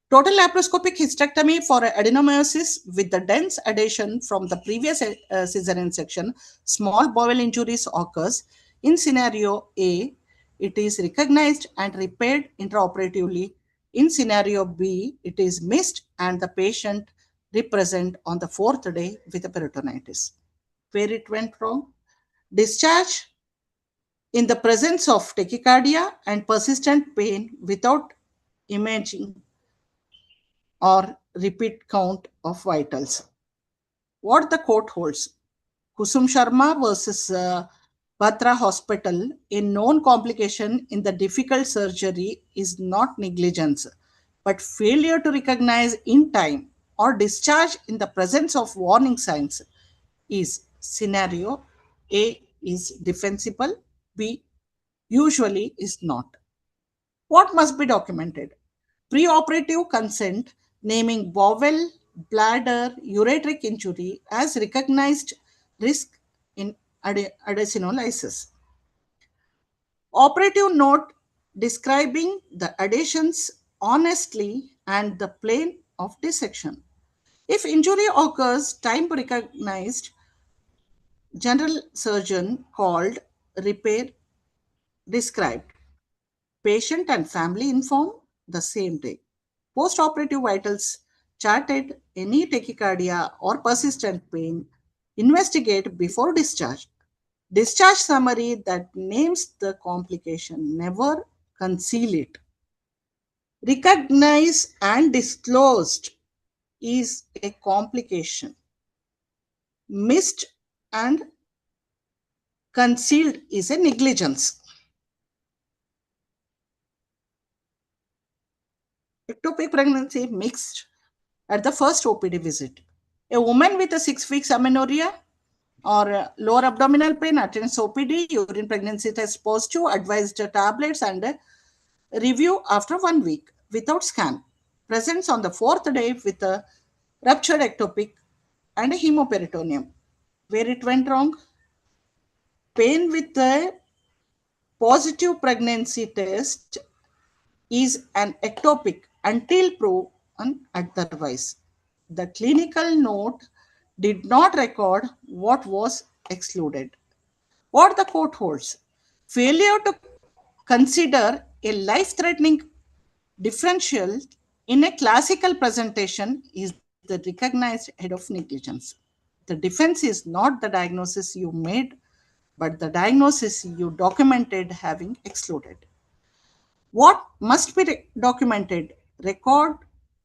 Total laparoscopic hysterectomy for adenomyosis with the dense adhesion from the previous cesarean section, small bowel injuries occurs. In scenario A, it is recognized and repaired intraoperatively. In scenario B, it is missed and the patient represent on the fourth day with a peritonitis. Where it went wrong? Discharge in the presence of tachycardia and persistent pain without imaging or repeat count of vitals. What the court holds? Kusum Sharma versus Batra Hospital, a known complication in the difficult surgery is not negligence, but failure to recognize in time or discharge in the presence of warning signs is. Scenario A is defensible, B usually is not. What must be documented? Preoperative consent naming bowel, bladder, ureteric injury as recognized risk in adenolysis. Operative note describing the adhesions honestly and the plane of dissection. If injury occurs, time recognized General surgeon called, repair described. Patient and family informed the same day. Post-operative vitals charted any tachycardia or persistent pain. Investigate before discharge. Discharge summary that names the complication. Never conceal it. Recognize and disclosed is a complication. Missed and concealed is a negligence. Ectopic pregnancy mixed at the first OPD visit. A woman with a 6 weeks amenorrhea or lower abdominal pain attends OPD, urine pregnancy test positive, advised tablets and review after 1 week without scan. Presents on the 4th day with a ruptured ectopic and a hemoperitoneum. Where it went wrong? Pain with a positive pregnancy test is an ectopic until proven otherwise. The clinical note did not record what was excluded. What the court holds: failure to consider a life-threatening differential in a classical presentation is the recognized head of negligence. The defense is not the diagnosis you made, but the diagnosis you documented having excluded. What must be documented? Record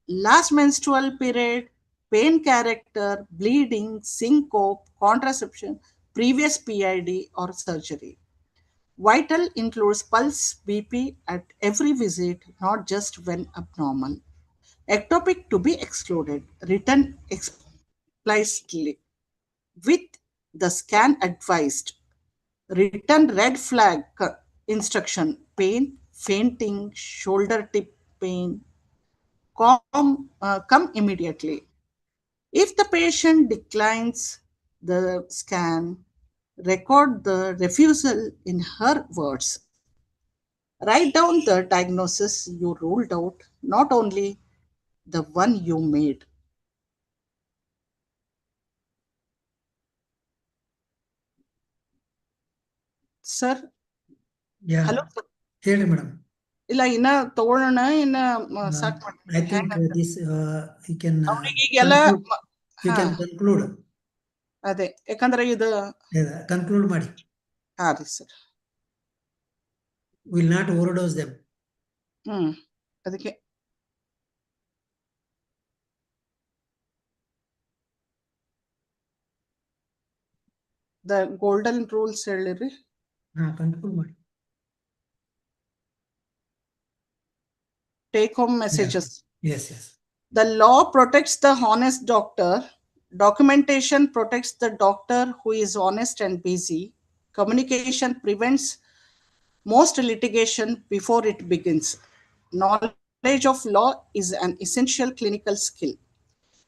last menstrual period, pain character, bleeding, syncope, contraception, previous PID or surgery. Vital includes pulse, BP at every visit, not just when abnormal. Ectopic to be excluded. Written explicitly with the scan advised. Written red flag instruction: pain, fainting, shoulder tip pain, come immediately. If the patient declines the scan, record the refusal in her words. Write down the diagnosis you ruled out, not only the one you made. Sir? Yeah. Hello, sir. ಹೇಳಿ madam. ಇಲ್ಲ ಇನ್ನ ತಗೊಳ್ಳೋಣ ಇನ್ನ ಸಾಕ್ I think this you can ಈಗೆಲ್ಲ you can conclude. ಅದೇ ಯಾಕಂದ್ರೆ ಇದು conclude ಮಾಡಿ. ಹಾ ರೀ sir. Will not overdose them. ಅದಕ್ಕೆ the golden rules ಹೇಳಿರಿ. conclude ಮಾಡಿ. Take home messages. Yes, yes. The law protects the honest doctor. Documentation protects the doctor who is honest and busy. Communication prevents most litigation before it begins. Knowledge of law is an essential clinical skill.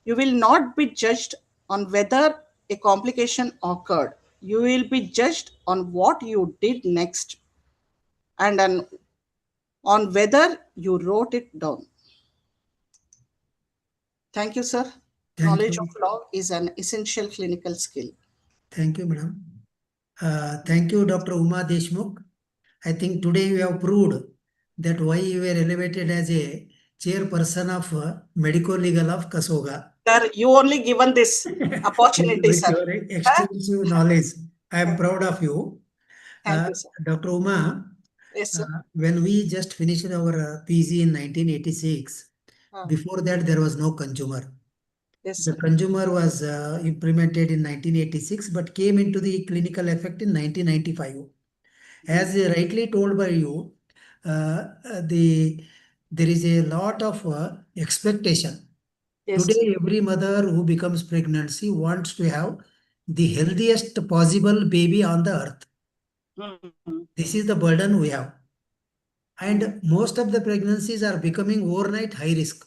You will not be judged on whether a complication occurred. You will be judged on what you did next and on whether you wrote it down. Thank you, sir. Knowledge of law is an essential clinical skill. Thank you, madam. Thank you, Dr. Uma Deshmukh. I think today we have proved that why you were elevated as a chairperson of Medicolegal of Kasoga. Sir, you only given this opportunity, With sir. your extensive knowledge. I am proud of you. Thank you, sir. Dr. Uma, Yes, sir. when we just finished our PG in 1986, before that there was no consumer. Yes, The sir. consumer was implemented in 1986 but came into the clinical effect in 1995. As rightly told by you, there is a lot of expectation. Yes, Today, sir. every mother who becomes pregnant, she wants to have the healthiest possible baby on the earth. This is the burden we have. And most of the pregnancies are becoming overnight high risk.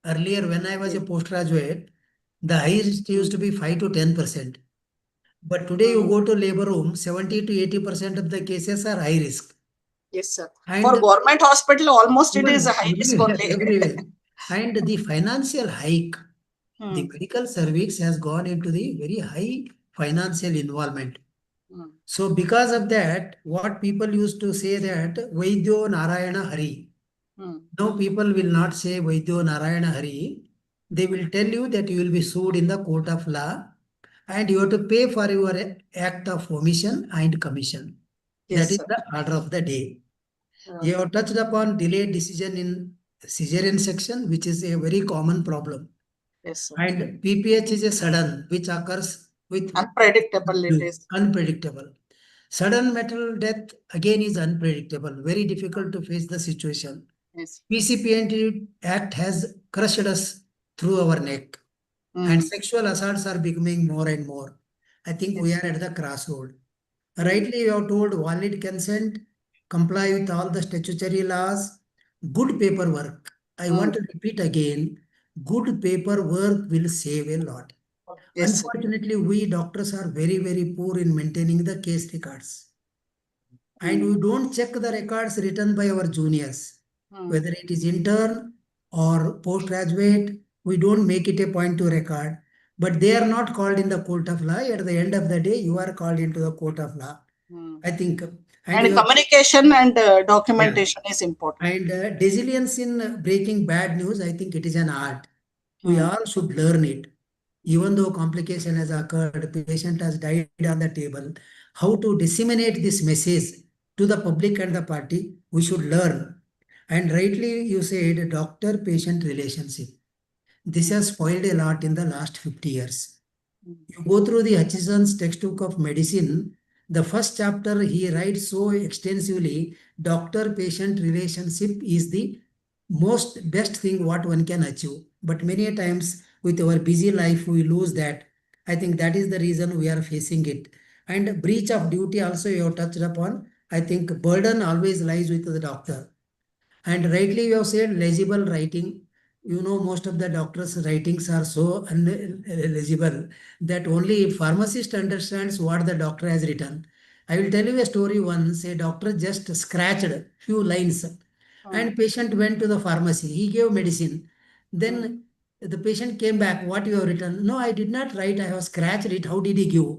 Earlier, when I was a postgraduate, the high risk used to be 5 to 10%. But today you go to labor room, 70 to 80% of the cases are high risk. Yes, sir. And for government hospital, almost it is a high risk only. Everywhere. And the financial hike, the medical service has gone into the very high financial involvement. Mm. So because of that, what people used to say that Vaidyo Narayana Hari. Mm. Now people will not say Vaidyo Narayana Hari. They will tell you that you will be sued in the court of law and you have to pay for your act of omission and commission. Yes, That is sir. the order of the day. Uh, You have touched upon delayed decision in cesarean section, which is a very common problem. Yes, sir. And PPH is a sudden, which occurs with Unpredictable it is. unpredictable. Sudden metal death again is unpredictable, very difficult to face the situation. Yes. PCPNT Act has crushed us through our neck, and Mm. sexual assaults are becoming more and more. I think we are at the crossroad. Rightly, you have told valid consent, comply with all the statutory laws, good paperwork. I want to repeat again, good paperwork will save a lot. Yes, sir. Unfortunately, we doctors are very, very poor in maintaining the case records. And we don't check the records written by our juniors, whether it is intern or postgraduate. We don't make it a point to record, but they are not called in the court of law. At the end of the day, you are called into the court of law. Mm. I think, And you have- communication and documentation is important. and resilience in breaking bad news, I think it is an art. We all should learn it. Even though complication has occurred, patient has died on the table, how to disseminate this message to the public and the party, we should learn. And rightly you said doctor-patient relationship. This has spoiled a lot in the last 50 years. You go through the Hutchinson's textbook of medicine, the first chapter he writes so extensively, doctor-patient relationship is the most best thing what one can achieve. But many a times with our busy life, we lose that. I think that is the reason we are facing it. And breach of duty also you have touched upon. I think burden always lies with the doctor. And rightly you have said legible writing. You know, most of the doctors' writings are so illegible that only a pharmacist understands what the doctor has written. I will tell you a story once. A doctor just scratched few lines and patient went to the pharmacy. He gave medicine. Then the patient came back. What you have written? No, I did not write. I have scratched it. How did he give?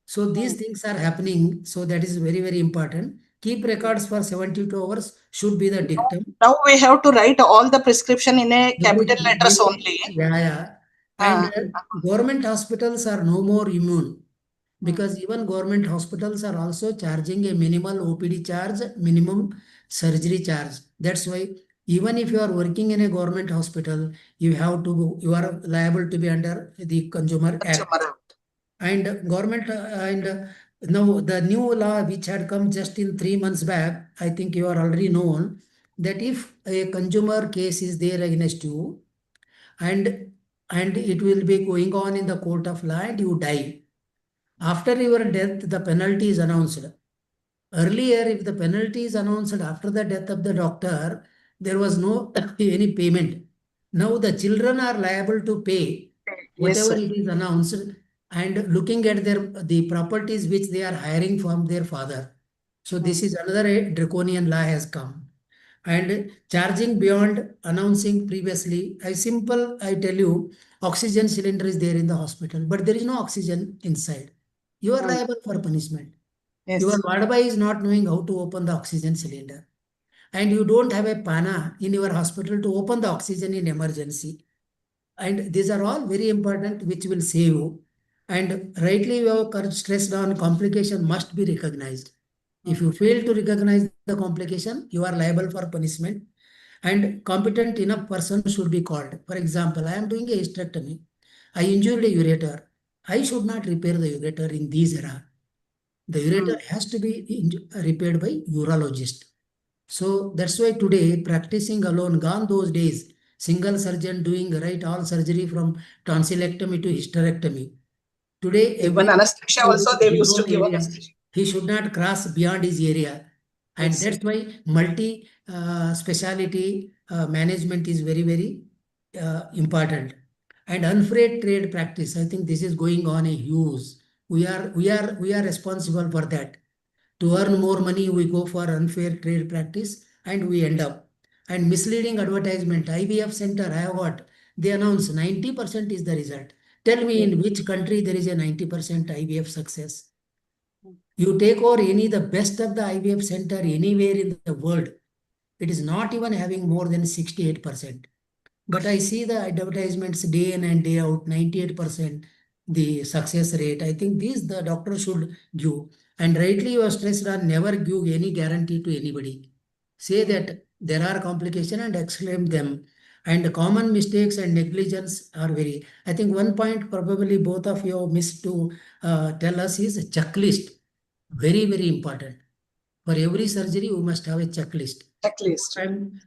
So these things are happening. So that is very, very important. Keep records for 72 hours should be the dictum. Now we have to write all the prescription in a capital letters Very- only. Yeah. And government hospitals are no more immune because even government hospitals are also charging a minimal OPD charge, minimum surgery charge. That's why even if you are working in a government hospital, you are liable to be under the Consumer Act. And government and now the new law which had come just in 3 months back, I think you are already known that if a consumer case is there against you and it will be going on in the court of law and you die. After your death, the penalty is announced. Earlier, if the penalty is announced after the death of the doctor, there was no any payment. Now the children are liable to pay whatever Yes, it is announced and looking at the properties which they are hiring from their father. So this is another draconian law has come. And charging beyond announcing previously, I tell you, oxygen cylinder is there in the hospital, but there is no oxygen inside. You are liable for punishment. Yes. Your ward boy is not knowing how to open the oxygen cylinder. And you don't have a pana in your hospital to open the oxygen in emergency. And these are all very important, which will save you. And rightly, you have stressed on complication must be recognized. If you fail to recognize the complication, you are liable for punishment. And competent enough person should be called. For example, I am doing a hysterectomy. I injured a ureter. I should not repair the ureter in this era. The ureter has to be repaired by urologist. So that's why today practicing alone, gone those days, single surgeon doing right all surgery from tonsillectomy to hysterectomy. Today, Even anesthesia also they used to give area, anesthesia. he should not cross beyond his area. And Yes. that's why multi speciality management is very, very important. And unfair trade practice, I think this is going on a huge. We are responsible for that. To earn more money, we go for unfair trade practice and we end up. And misleading advertisement, IVF center, I have got, they announce 90% is the result. Tell me in which country there is a 90% IVF success. You take over any the best of the IVF center anywhere in the world, it is not even having more than 68%. But I see the advertisements day in and day out, 98% the success rate. I think these the doctor should give. And rightly you are stressed on never give any guarantee to anybody. Say that there are complications and exclaim them. And common mistakes and negligence are very. I think one point probably both of you missed to tell us is a checklist. Very, very important. For every surgery, you must have a checklist. Checklist.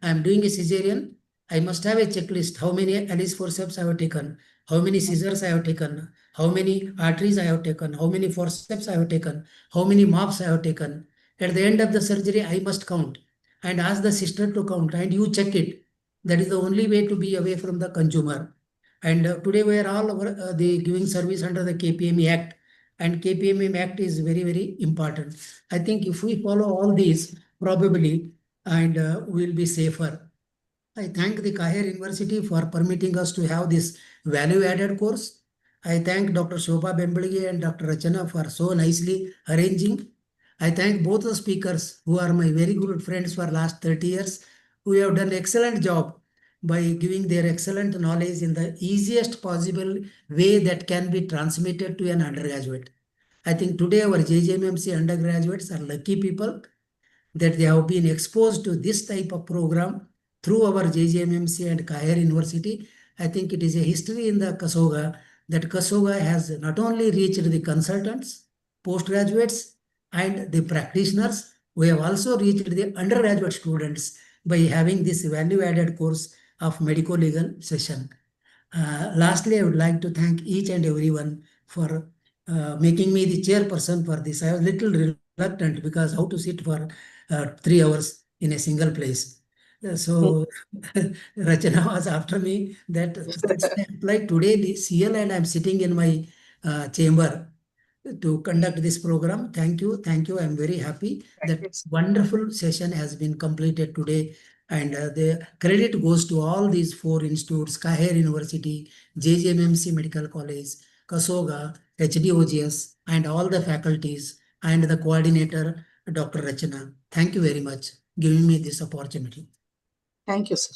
I'm doing a cesarean. I must have a checklist. How many Alice forceps I have taken? How many scissors I have taken? How many arteries I have taken? How many forceps I have taken? How many mops I have taken? At the end of the surgery, I must count and ask the sister to count, and you check it. That is the only way to be away from the consumer. And today we are all the giving service under the KPME Act, and KPME Act is very, very important. I think if we follow all these, probably, and we'll be safer. I thank the Kahir University for permitting us to have this value-added course. I thank Dr. Shobha Bembalge and Dr. Rachana for so nicely arranging. I thank both the speakers who are my very good friends for last 30 years, who have done excellent job by giving their excellent knowledge in the easiest possible way that can be transmitted to an undergraduate. I think today our JJMMC undergraduates are lucky people that they have been exposed to this type of program through our JJMMC and Kahir University. I think it is a history in the Kasoga that Kasoga has not only reached the consultants, postgraduates, and the practitioners, we have also reached the undergraduate students by having this value-added course of Medicolegal session. Lastly, I would like to thank each and everyone for making me the chairperson for this. I was a little reluctant because how to sit for 3 hours in a single place. So Rachana was after me that like today the CL and I'm sitting in my chamber to conduct this program. Thank you. Thank you. I'm very happy that wonderful session has been completed today. And the credit goes to all these 4 institutes, Kahir University, JJMMC Medical College, Kasoga, HDOGS, and all the faculties, and the coordinator, Dr. Rachana. Thank you very much giving me this opportunity. Thank you, sir.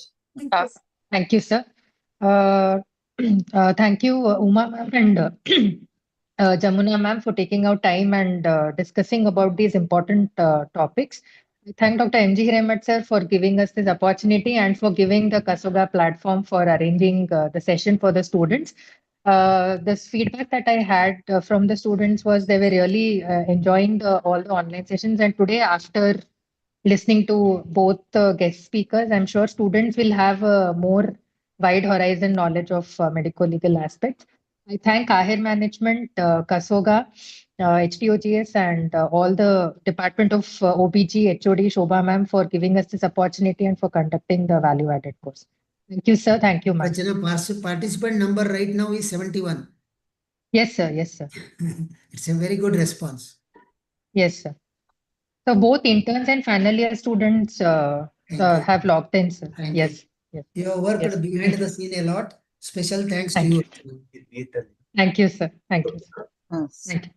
Thank you, sir. Thank you, Uma ma'am and Jamuna ma'am, for taking out time and discussing about these important topics. I thank Dr. M.G. Hiremat sir for giving us this opportunity and for giving the Kasoga platform for arranging the session for the students. This feedback that I had from the students was they were really enjoying all the online sessions. And today, after listening to both the guest speakers, I'm sure students will have a more wide horizon knowledge of medical legal aspects. I thank Kahir Management, Kasoga, HTOGS, and all the Department of OBG, HOD, Shobha ma'am for giving us this opportunity and for conducting the value-added course. Thank you, sir. Thank you, ma'am. Rachana, participant number right now is 71. Yes, sir. Yes, sir. It's a very good response. Yes, sir. So both interns and final year students have logged in, sir. Thank Yes. Yes. You have worked Yes. behind the scene a lot. Special thanks to Thank you. Thank you, sir. Thank you. Sir. Yes. Thank you.